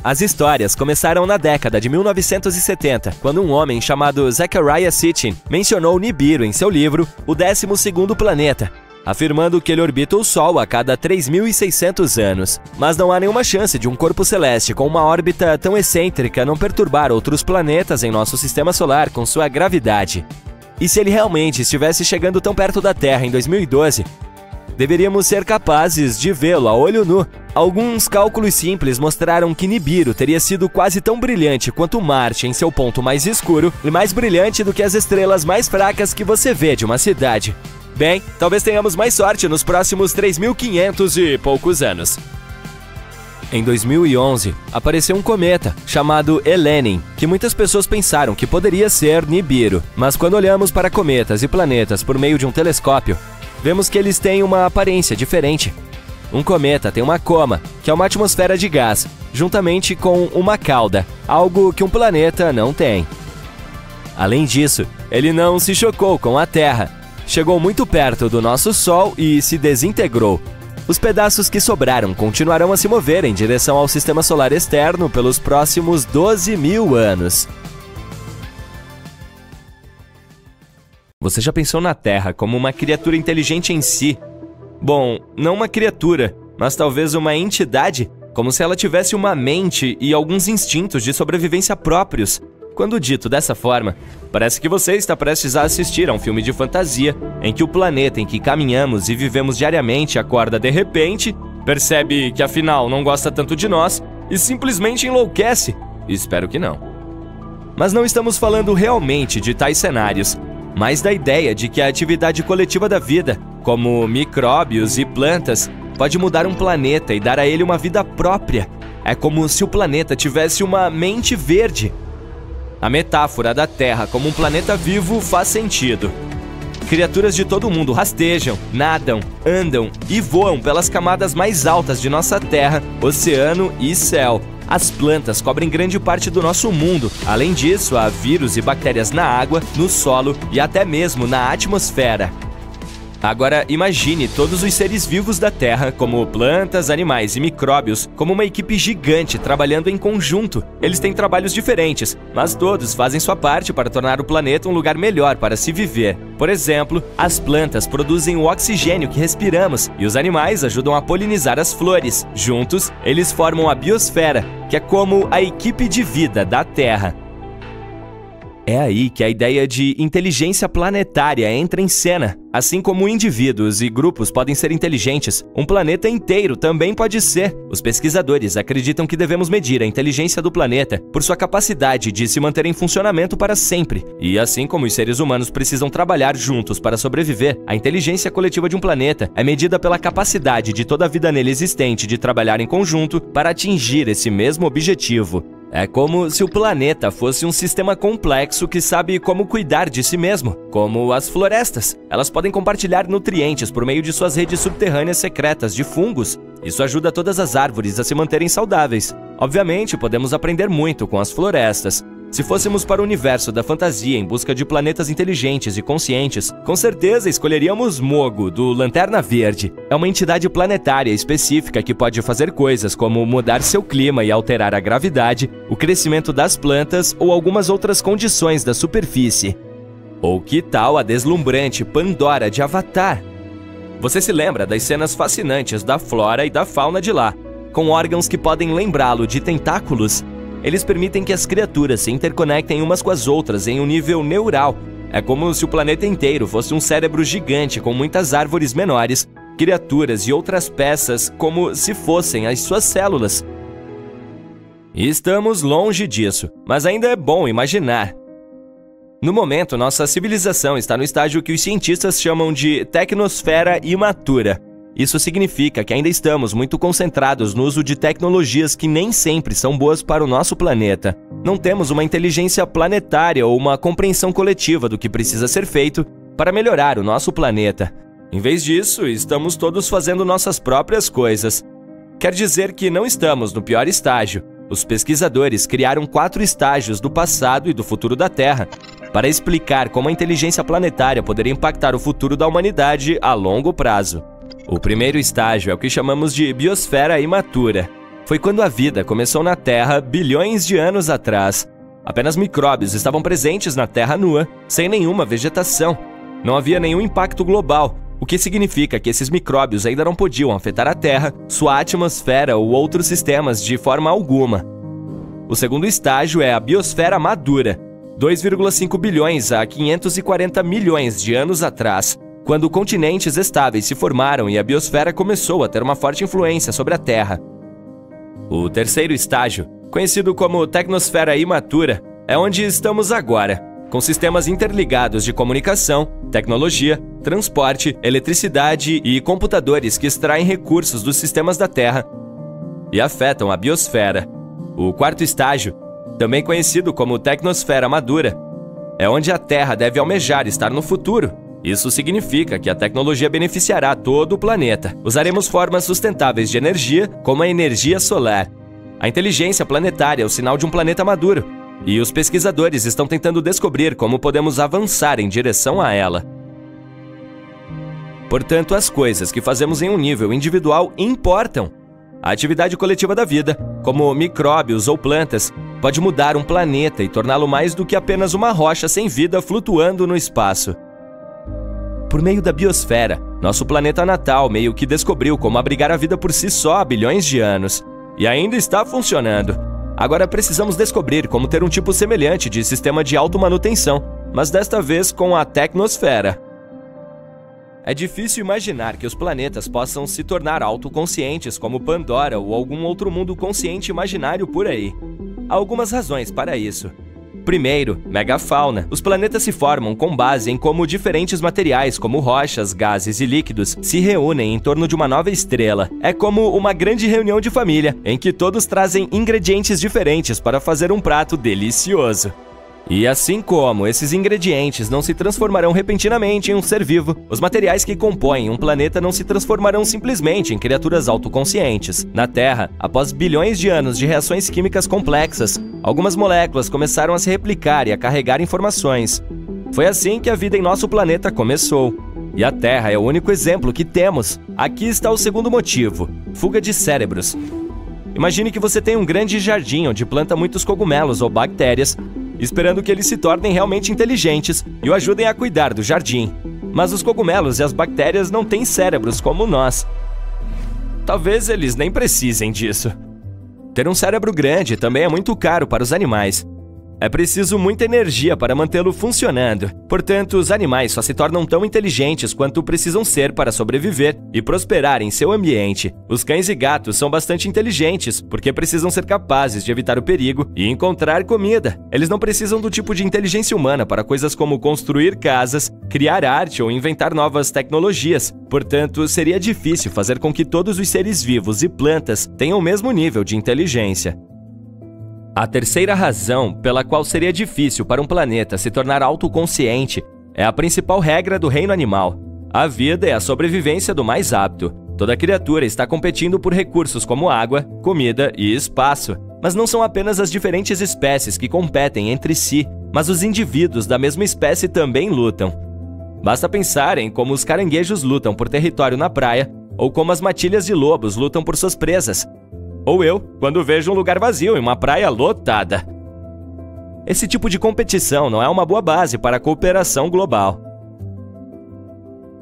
As histórias começaram na década de 1970, quando um homem chamado Zecharia Sitchin mencionou Nibiru em seu livro O 12º Planeta, afirmando que ele orbita o Sol a cada 3.600 anos. Mas não há nenhuma chance de um corpo celeste com uma órbita tão excêntrica não perturbar outros planetas em nosso sistema solar com sua gravidade. E se ele realmente estivesse chegando tão perto da Terra em 2012, deveríamos ser capazes de vê-lo a olho nu. Alguns cálculos simples mostraram que Nibiru teria sido quase tão brilhante quanto Marte em seu ponto mais escuro e mais brilhante do que as estrelas mais fracas que você vê de uma cidade. Bem, talvez tenhamos mais sorte nos próximos 3.500 e poucos anos. Em 2011, apareceu um cometa chamado Elenin, que muitas pessoas pensaram que poderia ser Nibiru. Mas quando olhamos para cometas e planetas por meio de um telescópio, vemos que eles têm uma aparência diferente. Um cometa tem uma coma, que é uma atmosfera de gás, juntamente com uma cauda, algo que um planeta não tem. Além disso, ele não se chocou com a Terra. Chegou muito perto do nosso Sol e se desintegrou. Os pedaços que sobraram continuarão a se mover em direção ao sistema solar externo pelos próximos 12.000 anos. Você já pensou na Terra como uma criatura inteligente em si? Bom, não uma criatura, mas talvez uma entidade, como se ela tivesse uma mente e alguns instintos de sobrevivência próprios. Quando dito dessa forma, parece que você está prestes a assistir a um filme de fantasia, em que o planeta em que caminhamos e vivemos diariamente acorda de repente, percebe que afinal não gosta tanto de nós e simplesmente enlouquece. Espero que não. Mas não estamos falando realmente de tais cenários, mas da ideia de que a atividade coletiva da vida, como micróbios e plantas, pode mudar um planeta e dar a ele uma vida própria. É como se o planeta tivesse uma mente verde. A metáfora da Terra como um planeta vivo faz sentido. Criaturas de todo o mundo rastejam, nadam, andam e voam pelas camadas mais altas de nossa Terra, oceano e céu. As plantas cobrem grande parte do nosso mundo. Além disso, há vírus e bactérias na água, no solo e até mesmo na atmosfera. Agora, imagine todos os seres vivos da Terra, como plantas, animais e micróbios, como uma equipe gigante trabalhando em conjunto. Eles têm trabalhos diferentes, mas todos fazem sua parte para tornar o planeta um lugar melhor para se viver. Por exemplo, as plantas produzem o oxigênio que respiramos e os animais ajudam a polinizar as flores. Juntos, eles formam a biosfera, que é como a equipe de vida da Terra. É aí que a ideia de inteligência planetária entra em cena. Assim como indivíduos e grupos podem ser inteligentes, um planeta inteiro também pode ser. Os pesquisadores acreditam que devemos medir a inteligência do planeta por sua capacidade de se manter em funcionamento para sempre. E assim como os seres humanos precisam trabalhar juntos para sobreviver, a inteligência coletiva de um planeta é medida pela capacidade de toda a vida nele existente de trabalhar em conjunto para atingir esse mesmo objetivo. É como se o planeta fosse um sistema complexo que sabe como cuidar de si mesmo, como as florestas. Elas podem compartilhar nutrientes por meio de suas redes subterrâneas secretas de fungos. Isso ajuda todas as árvores a se manterem saudáveis. Obviamente, podemos aprender muito com as florestas. Se fôssemos para o universo da fantasia em busca de planetas inteligentes e conscientes, com certeza escolheríamos Mogo, do Lanterna Verde. É uma entidade planetária específica que pode fazer coisas como mudar seu clima e alterar a gravidade, o crescimento das plantas ou algumas outras condições da superfície. Ou que tal a deslumbrante Pandora de Avatar? Você se lembra das cenas fascinantes da flora e da fauna de lá, com órgãos que podem lembrá-lo de tentáculos? Eles permitem que as criaturas se interconectem umas com as outras em um nível neural. É como se o planeta inteiro fosse um cérebro gigante com muitas árvores menores, criaturas e outras peças como se fossem as suas células. E estamos longe disso, mas ainda é bom imaginar. No momento, nossa civilização está no estágio que os cientistas chamam de tecnosfera imatura. Isso significa que ainda estamos muito concentrados no uso de tecnologias que nem sempre são boas para o nosso planeta. Não temos uma inteligência planetária ou uma compreensão coletiva do que precisa ser feito para melhorar o nosso planeta. Em vez disso, estamos todos fazendo nossas próprias coisas. Quer dizer que não estamos no pior estágio. Os pesquisadores criaram 4 estágios do passado e do futuro da Terra para explicar como a inteligência planetária poderia impactar o futuro da humanidade a longo prazo. O primeiro estágio é o que chamamos de biosfera imatura. Foi quando a vida começou na Terra bilhões de anos atrás. Apenas micróbios estavam presentes na Terra nua, sem nenhuma vegetação. Não havia nenhum impacto global, o que significa que esses micróbios ainda não podiam afetar a Terra, sua atmosfera ou outros sistemas de forma alguma. O segundo estágio é a biosfera madura, 2,5 bilhões a 540 milhões de anos atrás, quando continentes estáveis se formaram e a biosfera começou a ter uma forte influência sobre a Terra. O terceiro estágio, conhecido como tecnosfera imatura, é onde estamos agora, com sistemas interligados de comunicação, tecnologia, transporte, eletricidade e computadores que extraem recursos dos sistemas da Terra e afetam a biosfera. O quarto estágio, também conhecido como tecnosfera madura, é onde a Terra deve almejar estar no futuro. Isso significa que a tecnologia beneficiará todo o planeta. Usaremos formas sustentáveis de energia, como a energia solar. A inteligência planetária é o sinal de um planeta maduro, e os pesquisadores estão tentando descobrir como podemos avançar em direção a ela. Portanto, as coisas que fazemos em um nível individual importam. A atividade coletiva da vida, como micróbios ou plantas, pode mudar um planeta e torná-lo mais do que apenas uma rocha sem vida flutuando no espaço. Por meio da biosfera, nosso planeta natal meio que descobriu como abrigar a vida por si só há bilhões de anos. E ainda está funcionando. Agora precisamos descobrir como ter um tipo semelhante de sistema de automanutenção, mas desta vez com a tecnosfera. É difícil imaginar que os planetas possam se tornar autoconscientes como Pandora ou algum outro mundo consciente imaginário por aí. Há algumas razões para isso. Primeiro, megafauna. Os planetas se formam com base em como diferentes materiais, como rochas, gases e líquidos, se reúnem em torno de uma nova estrela. É como uma grande reunião de família, em que todos trazem ingredientes diferentes para fazer um prato delicioso. E assim como esses ingredientes não se transformarão repentinamente em um ser vivo, os materiais que compõem um planeta não se transformarão simplesmente em criaturas autoconscientes. Na Terra, após bilhões de anos de reações químicas complexas, algumas moléculas começaram a se replicar e a carregar informações. Foi assim que a vida em nosso planeta começou. E a Terra é o único exemplo que temos. Aqui está o segundo motivo: fuga de cérebros. Imagine que você tem um grande jardim onde planta muitos cogumelos ou bactérias, esperando que eles se tornem realmente inteligentes e o ajudem a cuidar do jardim. Mas os cogumelos e as bactérias não têm cérebros como nós. Talvez eles nem precisem disso. Ter um cérebro grande também é muito caro para os animais. É preciso muita energia para mantê-lo funcionando. Portanto, os animais só se tornam tão inteligentes quanto precisam ser para sobreviver e prosperar em seu ambiente. Os cães e gatos são bastante inteligentes, porque precisam ser capazes de evitar o perigo e encontrar comida. Eles não precisam do tipo de inteligência humana para coisas como construir casas, criar arte ou inventar novas tecnologias. Portanto, seria difícil fazer com que todos os seres vivos e plantas tenham o mesmo nível de inteligência. A terceira razão pela qual seria difícil para um planeta se tornar autoconsciente é a principal regra do reino animal. A vida é a sobrevivência do mais apto. Toda criatura está competindo por recursos como água, comida e espaço. Mas não são apenas as diferentes espécies que competem entre si, mas os indivíduos da mesma espécie também lutam. Basta pensar em como os caranguejos lutam por território na praia, ou como as matilhas de lobos lutam por suas presas. Ou eu, quando vejo um lugar vazio em uma praia lotada. Esse tipo de competição não é uma boa base para a cooperação global.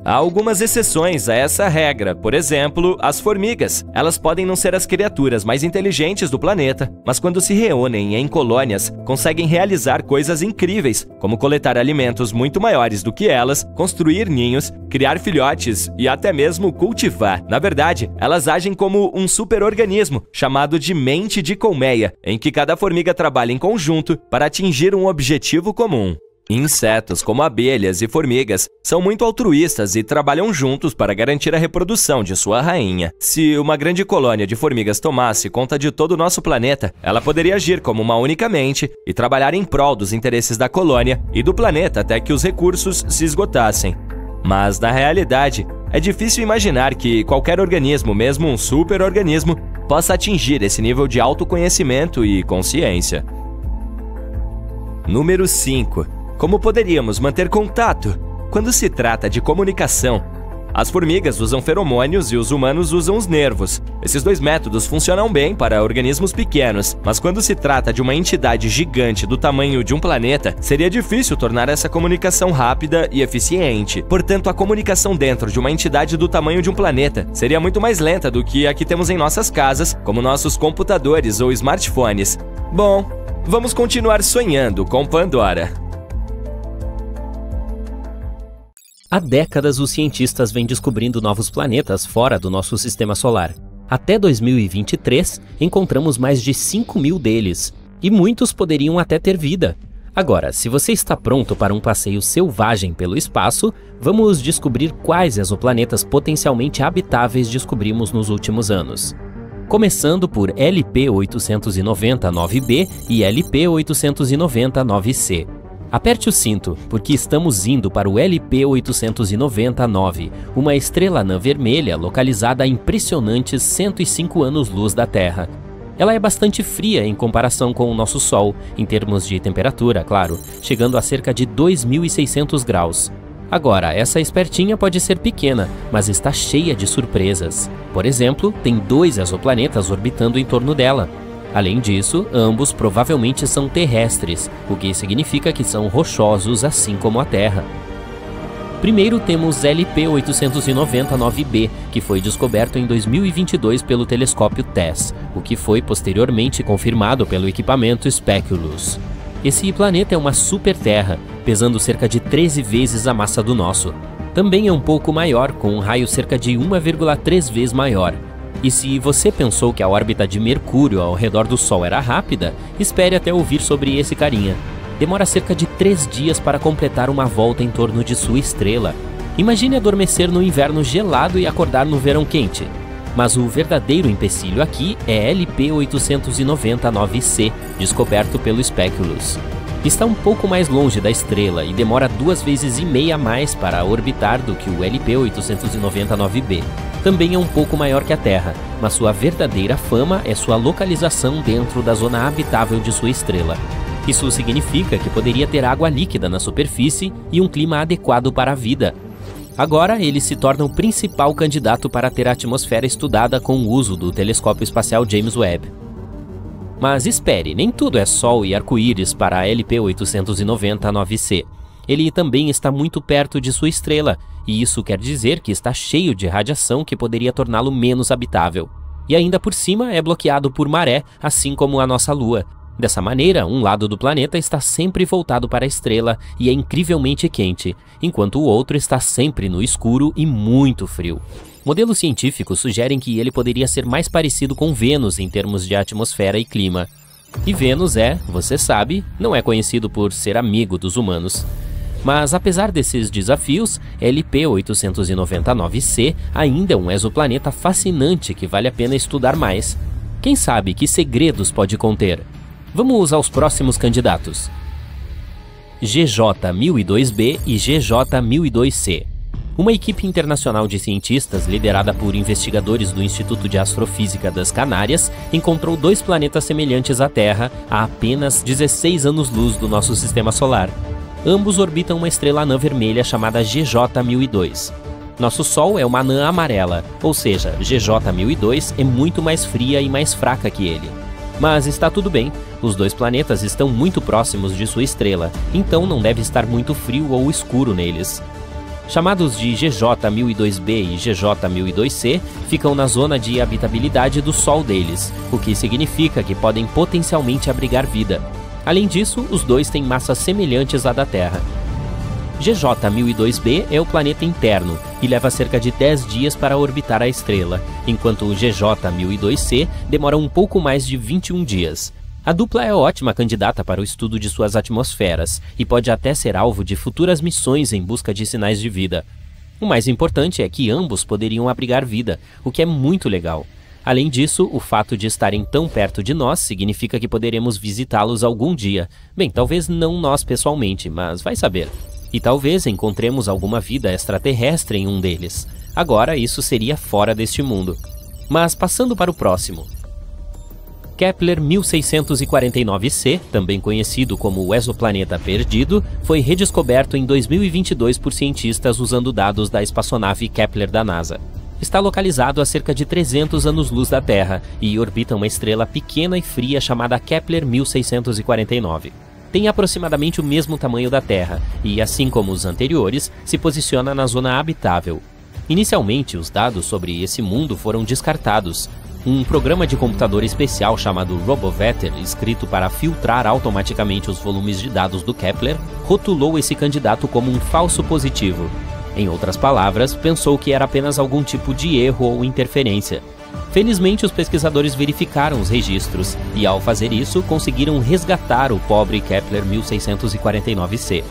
Há algumas exceções a essa regra, por exemplo, as formigas. Elas podem não ser as criaturas mais inteligentes do planeta, mas quando se reúnem em colônias, conseguem realizar coisas incríveis, como coletar alimentos muito maiores do que elas, construir ninhos, criar filhotes e até mesmo cultivar. Na verdade, elas agem como um super-organismo, chamado de mente de colmeia, em que cada formiga trabalha em conjunto para atingir um objetivo comum. Insetos como abelhas e formigas são muito altruístas e trabalham juntos para garantir a reprodução de sua rainha. Se uma grande colônia de formigas tomasse conta de todo o nosso planeta, ela poderia agir como uma única mente e trabalhar em prol dos interesses da colônia e do planeta até que os recursos se esgotassem. Mas, na realidade, é difícil imaginar que qualquer organismo, mesmo um super-organismo, possa atingir esse nível de autoconhecimento e consciência. Número 5. Como poderíamos manter contato? Quando se trata de comunicação, As formigas usam feromônios e os humanos usam os nervos. Esses dois métodos funcionam bem para organismos pequenos, mas quando se trata de uma entidade gigante do tamanho de um planeta, seria difícil tornar essa comunicação rápida e eficiente. Portanto, a comunicação dentro de uma entidade do tamanho de um planeta seria muito mais lenta do que a que temos em nossas casas, como nossos computadores ou smartphones. Bom, vamos continuar sonhando com Pandora. Há décadas, os cientistas vêm descobrindo novos planetas fora do nosso sistema solar. Até 2023, encontramos mais de 5.000 deles, e muitos poderiam até ter vida. Agora, se você está pronto para um passeio selvagem pelo espaço, vamos descobrir quais exoplanetas potencialmente habitáveis descobrimos nos últimos anos. Começando por LP-890-9b e LP-890-9c. Aperte o cinto, porque estamos indo para o LP-890-9, uma estrela anã vermelha localizada a impressionantes 105 anos-luz da Terra. Ela é bastante fria em comparação com o nosso Sol, em termos de temperatura, claro, chegando a cerca de 2.600 graus. Agora, essa espertinha pode ser pequena, mas está cheia de surpresas. Por exemplo, tem 2 exoplanetas orbitando em torno dela. Além disso, ambos provavelmente são terrestres, o que significa que são rochosos assim como a Terra. Primeiro temos LP-890-9b, que foi descoberto em 2022 pelo telescópio TESS, o que foi posteriormente confirmado pelo equipamento Speculus. Esse planeta é uma super-terra, pesando cerca de 13 vezes a massa do nosso. Também é um pouco maior, com um raio cerca de 1,3 vezes maior. E se você pensou que a órbita de Mercúrio ao redor do Sol era rápida, espere até ouvir sobre esse carinha. Demora cerca de 3 dias para completar uma volta em torno de sua estrela. Imagine adormecer no inverno gelado e acordar no verão quente. Mas o verdadeiro empecilho aqui é LP-890-9c, descoberto pelo Speculus. Está um pouco mais longe da estrela e demora 2,5 vezes a mais para orbitar do que o LP-890-9b. Também é um pouco maior que a Terra, mas sua verdadeira fama é sua localização dentro da zona habitável de sua estrela. Isso significa que poderia ter água líquida na superfície e um clima adequado para a vida. Agora, ele se torna o principal candidato para ter a atmosfera estudada com o uso do telescópio espacial James Webb. Mas espere, nem tudo é sol e arco-íris para a LP-890-9c. Ele também está muito perto de sua estrela, e isso quer dizer que está cheio de radiação que poderia torná-lo menos habitável. E ainda por cima é bloqueado por maré, assim como a nossa Lua. Dessa maneira, um lado do planeta está sempre voltado para a estrela e é incrivelmente quente, enquanto o outro está sempre no escuro e muito frio. Modelos científicos sugerem que ele poderia ser mais parecido com Vênus em termos de atmosfera e clima. E Vênus você sabe, não é conhecido por ser amigo dos humanos. Mas apesar desses desafios, LP-890-9c ainda é um exoplaneta fascinante que vale a pena estudar mais. Quem sabe que segredos pode conter? Vamos aos próximos candidatos. GJ-1002b e GJ-1002c. Uma equipe internacional de cientistas, liderada por investigadores do Instituto de Astrofísica das Canárias, encontrou 2 planetas semelhantes à Terra a apenas 16 anos-luz do nosso sistema solar. Ambos orbitam uma estrela anã vermelha chamada GJ-1002. Nosso Sol é uma anã amarela, ou seja, GJ-1002 é muito mais fria e mais fraca que ele. Mas está tudo bem, os 2 planetas estão muito próximos de sua estrela, então não deve estar muito frio ou escuro neles. Chamados de GJ-1002b e GJ-1002c, ficam na zona de habitabilidade do Sol deles, o que significa que podem potencialmente abrigar vida. Além disso, os 2 têm massas semelhantes à da Terra. GJ-1002b é o planeta interno e leva cerca de 10 dias para orbitar a estrela, enquanto o GJ-1002c demora um pouco mais de 21 dias. A dupla é ótima candidata para o estudo de suas atmosferas e pode até ser alvo de futuras missões em busca de sinais de vida. O mais importante é que ambos poderiam abrigar vida, o que é muito legal. Além disso, o fato de estarem tão perto de nós significa que poderemos visitá-los algum dia. Bem, talvez não nós pessoalmente, mas vai saber. E talvez encontremos alguma vida extraterrestre em um deles. Agora, isso seria fora deste mundo. Mas passando para o próximo. Kepler 1649c, também conhecido como o exoplaneta perdido, foi redescoberto em 2022 por cientistas usando dados da espaçonave Kepler da NASA. Está localizado a cerca de 300 anos-luz da Terra e orbita uma estrela pequena e fria chamada Kepler 1649. Tem aproximadamente o mesmo tamanho da Terra e, assim como os anteriores, se posiciona na zona habitável. Inicialmente, os dados sobre esse mundo foram descartados. Um programa de computador especial chamado RoboVetter, escrito para filtrar automaticamente os volumes de dados do Kepler, rotulou esse candidato como um falso positivo. Em outras palavras, pensou que era apenas algum tipo de erro ou interferência. Felizmente, os pesquisadores verificaram os registros e, ao fazer isso, conseguiram resgatar o pobre Kepler 1649c.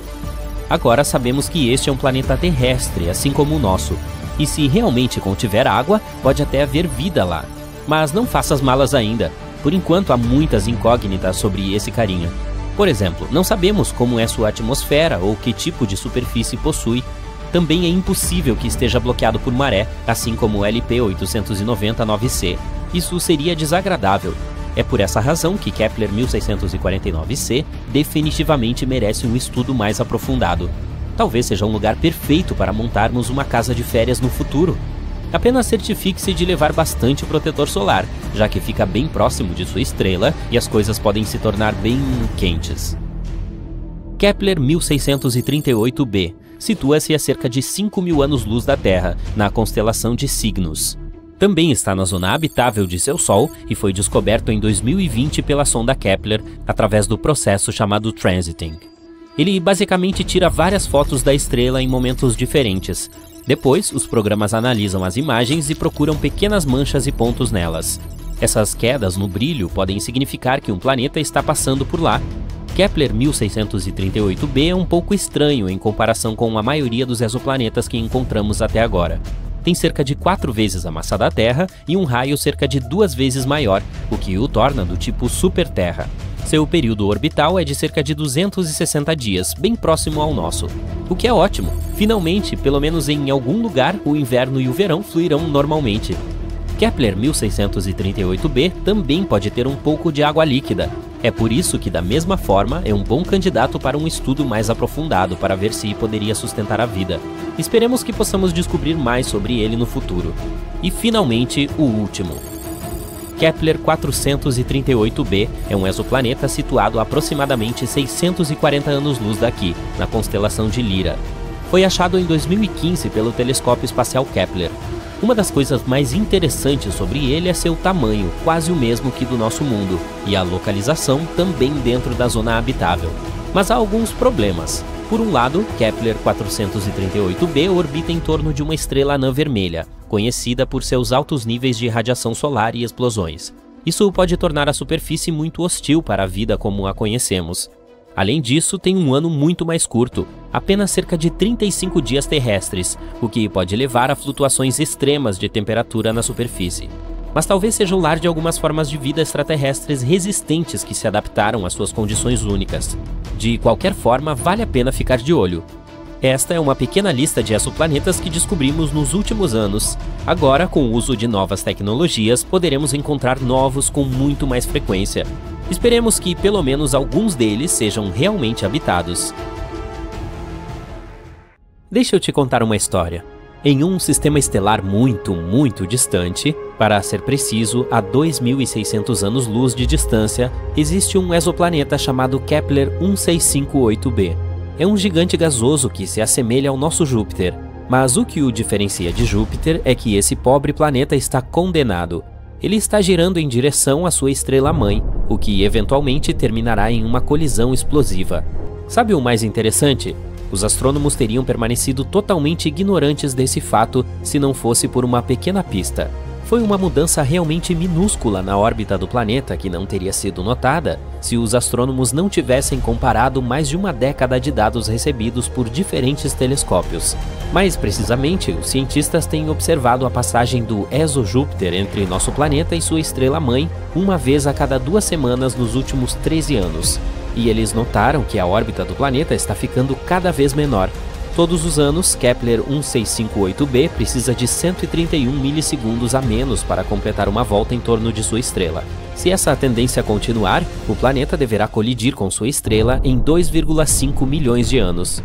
Agora sabemos que este é um planeta terrestre, assim como o nosso, e se realmente contiver água, pode até haver vida lá. Mas não faça as malas ainda. Por enquanto, há muitas incógnitas sobre esse carinha. Por exemplo, não sabemos como é sua atmosfera ou que tipo de superfície possui. Também é impossível que esteja bloqueado por maré, assim como o LP-890-9C. Isso seria desagradável. É por essa razão que Kepler 1649c definitivamente merece um estudo mais aprofundado. Talvez seja um lugar perfeito para montarmos uma casa de férias no futuro. Apenas certifique-se de levar bastante protetor solar, já que fica bem próximo de sua estrela e as coisas podem se tornar bem quentes. Kepler 1638b situa-se a cerca de 5.000 anos-luz da Terra, na constelação de Cygnus. Também está na zona habitável de seu Sol e foi descoberto em 2020 pela sonda Kepler através do processo chamado transiting. Ele basicamente tira várias fotos da estrela em momentos diferentes. Depois, os programas analisam as imagens e procuram pequenas manchas e pontos nelas. Essas quedas no brilho podem significar que um planeta está passando por lá. Kepler 1638b é um pouco estranho em comparação com a maioria dos exoplanetas que encontramos até agora. Tem cerca de 4 vezes a massa da Terra e um raio cerca de 2 vezes maior, o que o torna do tipo super-Terra. Seu período orbital é de cerca de 260 dias, bem próximo ao nosso. O que é ótimo. Finalmente, pelo menos em algum lugar, o inverno e o verão fluirão normalmente. Kepler 1638b também pode ter um pouco de água líquida. É por isso que, da mesma forma, é um bom candidato para um estudo mais aprofundado para ver se poderia sustentar a vida. Esperemos que possamos descobrir mais sobre ele no futuro. E, finalmente, o último. Kepler 438b é um exoplaneta situado a aproximadamente 640 anos-luz daqui, na constelação de Lyra. Foi achado em 2015 pelo telescópio espacial Kepler. Uma das coisas mais interessantes sobre ele é seu tamanho, quase o mesmo que do nosso mundo, e a localização também dentro da zona habitável. Mas há alguns problemas. Por um lado, Kepler 438b orbita em torno de uma estrela anã vermelha, conhecida por seus altos níveis de radiação solar e explosões. Isso pode tornar a superfície muito hostil para a vida como a conhecemos. Além disso, tem um ano muito mais curto, apenas cerca de 35 dias terrestres, o que pode levar a flutuações extremas de temperatura na superfície. Mas talvez seja o lar de algumas formas de vida extraterrestres resistentes que se adaptaram às suas condições únicas. De qualquer forma, vale a pena ficar de olho. Esta é uma pequena lista de exoplanetas que descobrimos nos últimos anos. Agora, com o uso de novas tecnologias, poderemos encontrar novos com muito mais frequência. Esperemos que pelo menos alguns deles sejam realmente habitados. Deixa eu te contar uma história. Em um sistema estelar muito distante, para ser preciso, a 2.600 anos-luz de distância, existe um exoplaneta chamado Kepler 1658b. É um gigante gasoso que se assemelha ao nosso Júpiter. Mas o que o diferencia de Júpiter é que esse pobre planeta está condenado. Ele está girando em direção à sua estrela-mãe, o que eventualmente terminará em uma colisão explosiva. Sabe o mais interessante? Os astrônomos teriam permanecido totalmente ignorantes desse fato se não fosse por uma pequena pista. Foi uma mudança realmente minúscula na órbita do planeta que não teria sido notada se os astrônomos não tivessem comparado mais de uma década de dados recebidos por diferentes telescópios. Mais precisamente, os cientistas têm observado a passagem do exo-Júpiter entre nosso planeta e sua estrela-mãe uma vez a cada 2 semanas nos últimos 13 anos. E eles notaram que a órbita do planeta está ficando cada vez menor. Todos os anos, Kepler 1658b precisa de 131 milissegundos a menos para completar uma volta em torno de sua estrela. Se essa tendência continuar, o planeta deverá colidir com sua estrela em 2,5 milhões de anos.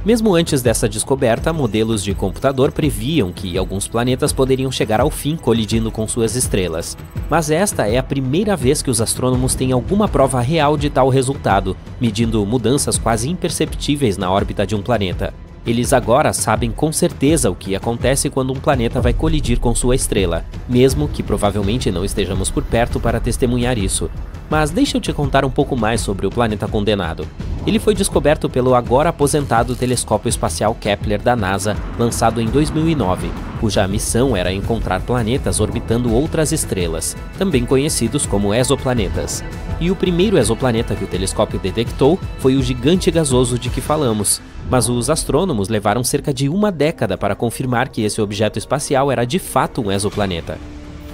Mesmo antes dessa descoberta, modelos de computador previam que alguns planetas poderiam chegar ao fim colidindo com suas estrelas. Mas esta é a primeira vez que os astrônomos têm alguma prova real de tal resultado, medindo mudanças quase imperceptíveis na órbita de um planeta. Eles agora sabem com certeza o que acontece quando um planeta vai colidir com sua estrela, mesmo que provavelmente não estejamos por perto para testemunhar isso. Mas deixa eu te contar um pouco mais sobre o planeta condenado. Ele foi descoberto pelo agora aposentado telescópio espacial Kepler da NASA, lançado em 2009, cuja missão era encontrar planetas orbitando outras estrelas, também conhecidos como exoplanetas. E o primeiro exoplaneta que o telescópio detectou foi o gigante gasoso de que falamos, mas os astrônomos levaram cerca de uma década para confirmar que esse objeto espacial era de fato um exoplaneta.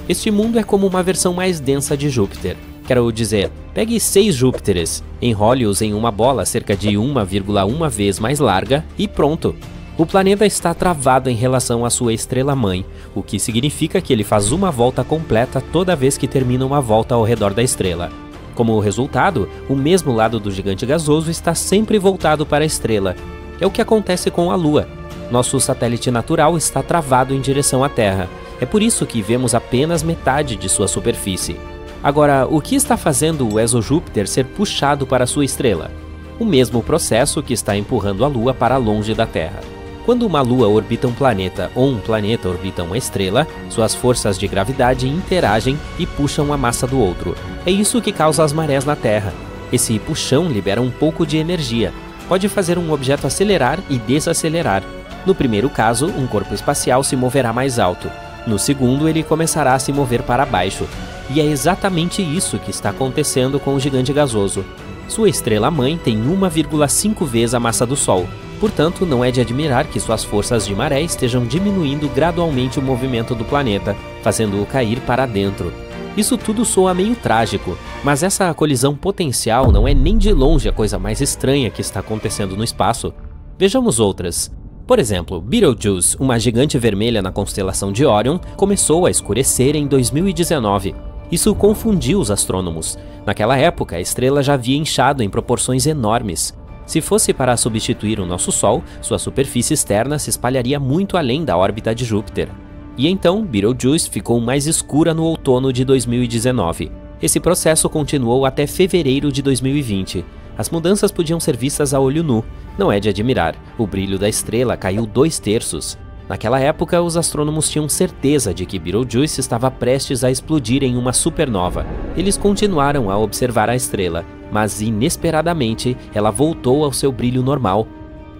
Este mundo é como uma versão mais densa de Júpiter. Quero dizer, pegue 6 Júpiteres, enrole-os em uma bola cerca de 1,1 vez mais larga e pronto! O planeta está travado em relação à sua estrela-mãe, o que significa que ele faz uma volta completa toda vez que termina uma volta ao redor da estrela. Como resultado, o mesmo lado do gigante gasoso está sempre voltado para a estrela. É o que acontece com a Lua. Nosso satélite natural está travado em direção à Terra. É por isso que vemos apenas metade de sua superfície. Agora, o que está fazendo o exojúpiter ser puxado para sua estrela? O mesmo processo que está empurrando a Lua para longe da Terra. Quando uma Lua orbita um planeta ou um planeta orbita uma estrela, suas forças de gravidade interagem e puxam a massa do outro. É isso que causa as marés na Terra. Esse puxão libera um pouco de energia. Pode fazer um objeto acelerar e desacelerar. No primeiro caso, um corpo espacial se moverá mais alto. No segundo, ele começará a se mover para baixo. E é exatamente isso que está acontecendo com o gigante gasoso. Sua estrela-mãe tem 1,5 vezes a massa do Sol. Portanto, não é de admirar que suas forças de maré estejam diminuindo gradualmente o movimento do planeta, fazendo-o cair para dentro. Isso tudo soa meio trágico, mas essa colisão potencial não é nem de longe a coisa mais estranha que está acontecendo no espaço. Vejamos outras. Por exemplo, Betelgeuse, uma gigante vermelha na constelação de Órion, começou a escurecer em 2019. Isso confundiu os astrônomos. Naquela época, a estrela já havia inchado em proporções enormes. Se fosse para substituir o nosso Sol, sua superfície externa se espalharia muito além da órbita de Júpiter. E então, Betelgeuse ficou mais escura no outono de 2019. Esse processo continuou até fevereiro de 2020. As mudanças podiam ser vistas a olho nu. Não é de admirar, o brilho da estrela caiu 2/3. Naquela época, os astrônomos tinham certeza de que Betelgeuse estava prestes a explodir em uma supernova. Eles continuaram a observar a estrela, mas inesperadamente ela voltou ao seu brilho normal.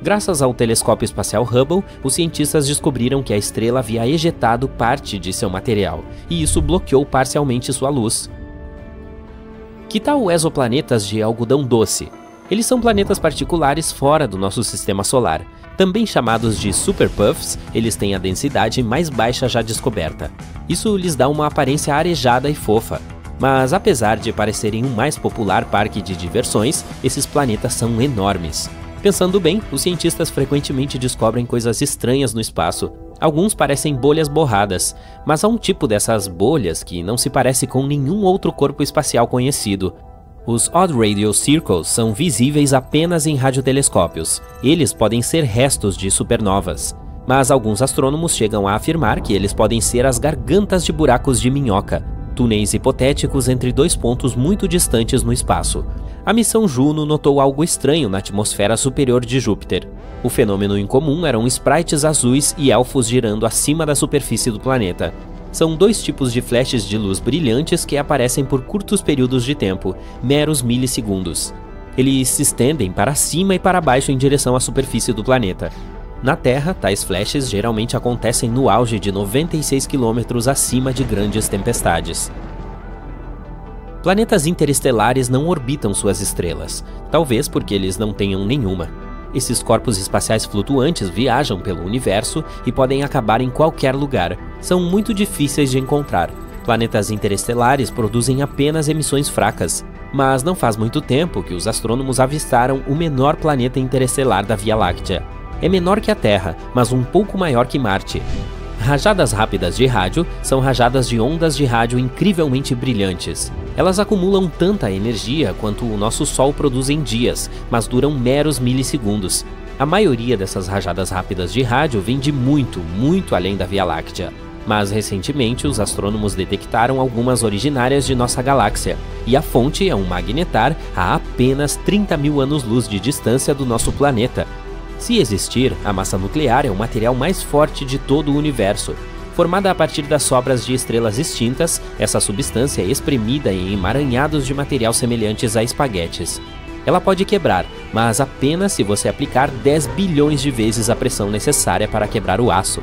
Graças ao telescópio espacial Hubble, os cientistas descobriram que a estrela havia ejetado parte de seu material, e isso bloqueou parcialmente sua luz. Que tal exoplanetas de algodão doce? Eles são planetas particulares fora do nosso sistema solar. Também chamados de superpuffs, eles têm a densidade mais baixa já descoberta. Isso lhes dá uma aparência arejada e fofa. Mas apesar de parecerem um mais popular parque de diversões, esses planetas são enormes. Pensando bem, os cientistas frequentemente descobrem coisas estranhas no espaço. Alguns parecem bolhas borradas, mas há um tipo dessas bolhas que não se parece com nenhum outro corpo espacial conhecido. Os Odd Radio Circles são visíveis apenas em radiotelescópios. Eles podem ser restos de supernovas. Mas alguns astrônomos chegam a afirmar que eles podem ser as gargantas de buracos de minhoca, túneis hipotéticos entre dois pontos muito distantes no espaço. A missão Juno notou algo estranho na atmosfera superior de Júpiter. O fenômeno incomum eram sprites azuis e elfos girando acima da superfície do planeta. São dois tipos de flashes de luz brilhantes que aparecem por curtos períodos de tempo, meros milissegundos. Eles se estendem para cima e para baixo em direção à superfície do planeta. Na Terra, tais flashes geralmente acontecem no auge de 96 km acima de grandes tempestades. Planetas interestelares não orbitam suas estrelas, talvez porque eles não tenham nenhuma. Esses corpos espaciais flutuantes viajam pelo universo e podem acabar em qualquer lugar. São muito difíceis de encontrar. Planetas interestelares produzem apenas emissões fracas, mas não faz muito tempo que os astrônomos avistaram o menor planeta interestelar da Via Láctea. É menor que a Terra, mas um pouco maior que Marte. Rajadas rápidas de rádio são rajadas de ondas de rádio incrivelmente brilhantes. Elas acumulam tanta energia quanto o nosso Sol produz em dias, mas duram meros milissegundos. A maioria dessas rajadas rápidas de rádio vem de muito, muito além da Via Láctea. Mas recentemente os astrônomos detectaram algumas originárias de nossa galáxia, e a fonte é um magnetar a apenas 30 mil anos-luz de distância do nosso planeta. Se existir, a massa nuclear é o material mais forte de todo o universo. Formada a partir das sobras de estrelas extintas, essa substância é espremida em emaranhados de material semelhantes a espaguetes. Ela pode quebrar, mas apenas se você aplicar 10 bilhões de vezes a pressão necessária para quebrar o aço.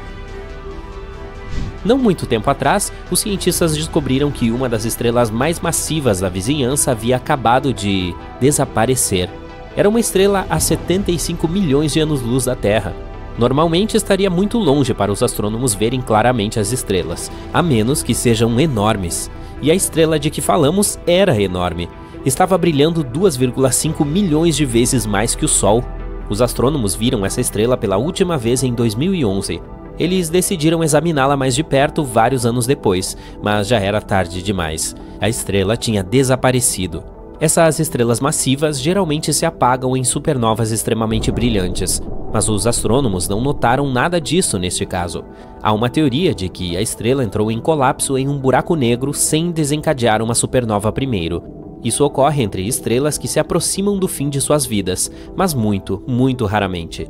Não muito tempo atrás, os cientistas descobriram que uma das estrelas mais massivas da vizinhança havia acabado de desaparecer. Era uma estrela a 75 milhões de anos-luz da Terra. Normalmente estaria muito longe para os astrônomos verem claramente as estrelas, a menos que sejam enormes. E a estrela de que falamos era enorme. Estava brilhando 2,5 milhões de vezes mais que o Sol. Os astrônomos viram essa estrela pela última vez em 2011. Eles decidiram examiná-la mais de perto vários anos depois, mas já era tarde demais. A estrela tinha desaparecido. Essas estrelas massivas geralmente se apagam em supernovas extremamente brilhantes, mas os astrônomos não notaram nada disso neste caso. Há uma teoria de que a estrela entrou em colapso em um buraco negro sem desencadear uma supernova primeiro. Isso ocorre entre estrelas que se aproximam do fim de suas vidas, mas muito, muito raramente.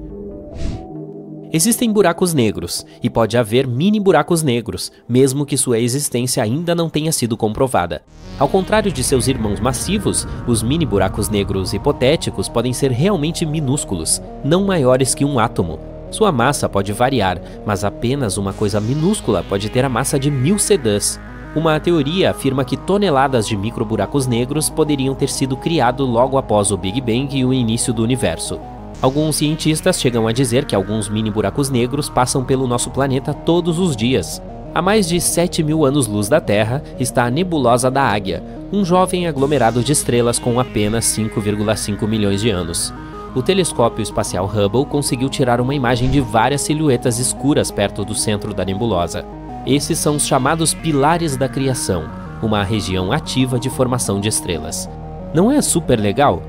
Existem buracos negros, e pode haver mini buracos negros, mesmo que sua existência ainda não tenha sido comprovada. Ao contrário de seus irmãos massivos, os mini buracos negros hipotéticos podem ser realmente minúsculos, não maiores que um átomo. Sua massa pode variar, mas apenas uma coisa minúscula pode ter a massa de 1000 sedãs. Uma teoria afirma que toneladas de microburacos negros poderiam ter sido criados logo após o Big Bang e o início do universo. Alguns cientistas chegam a dizer que alguns mini buracos negros passam pelo nosso planeta todos os dias. A mais de 7 mil anos-luz da Terra está a nebulosa da Águia, um jovem aglomerado de estrelas com apenas 5,5 milhões de anos. O telescópio espacial Hubble conseguiu tirar uma imagem de várias silhuetas escuras perto do centro da nebulosa. Esses são os chamados pilares da criação, uma região ativa de formação de estrelas. Não é super legal?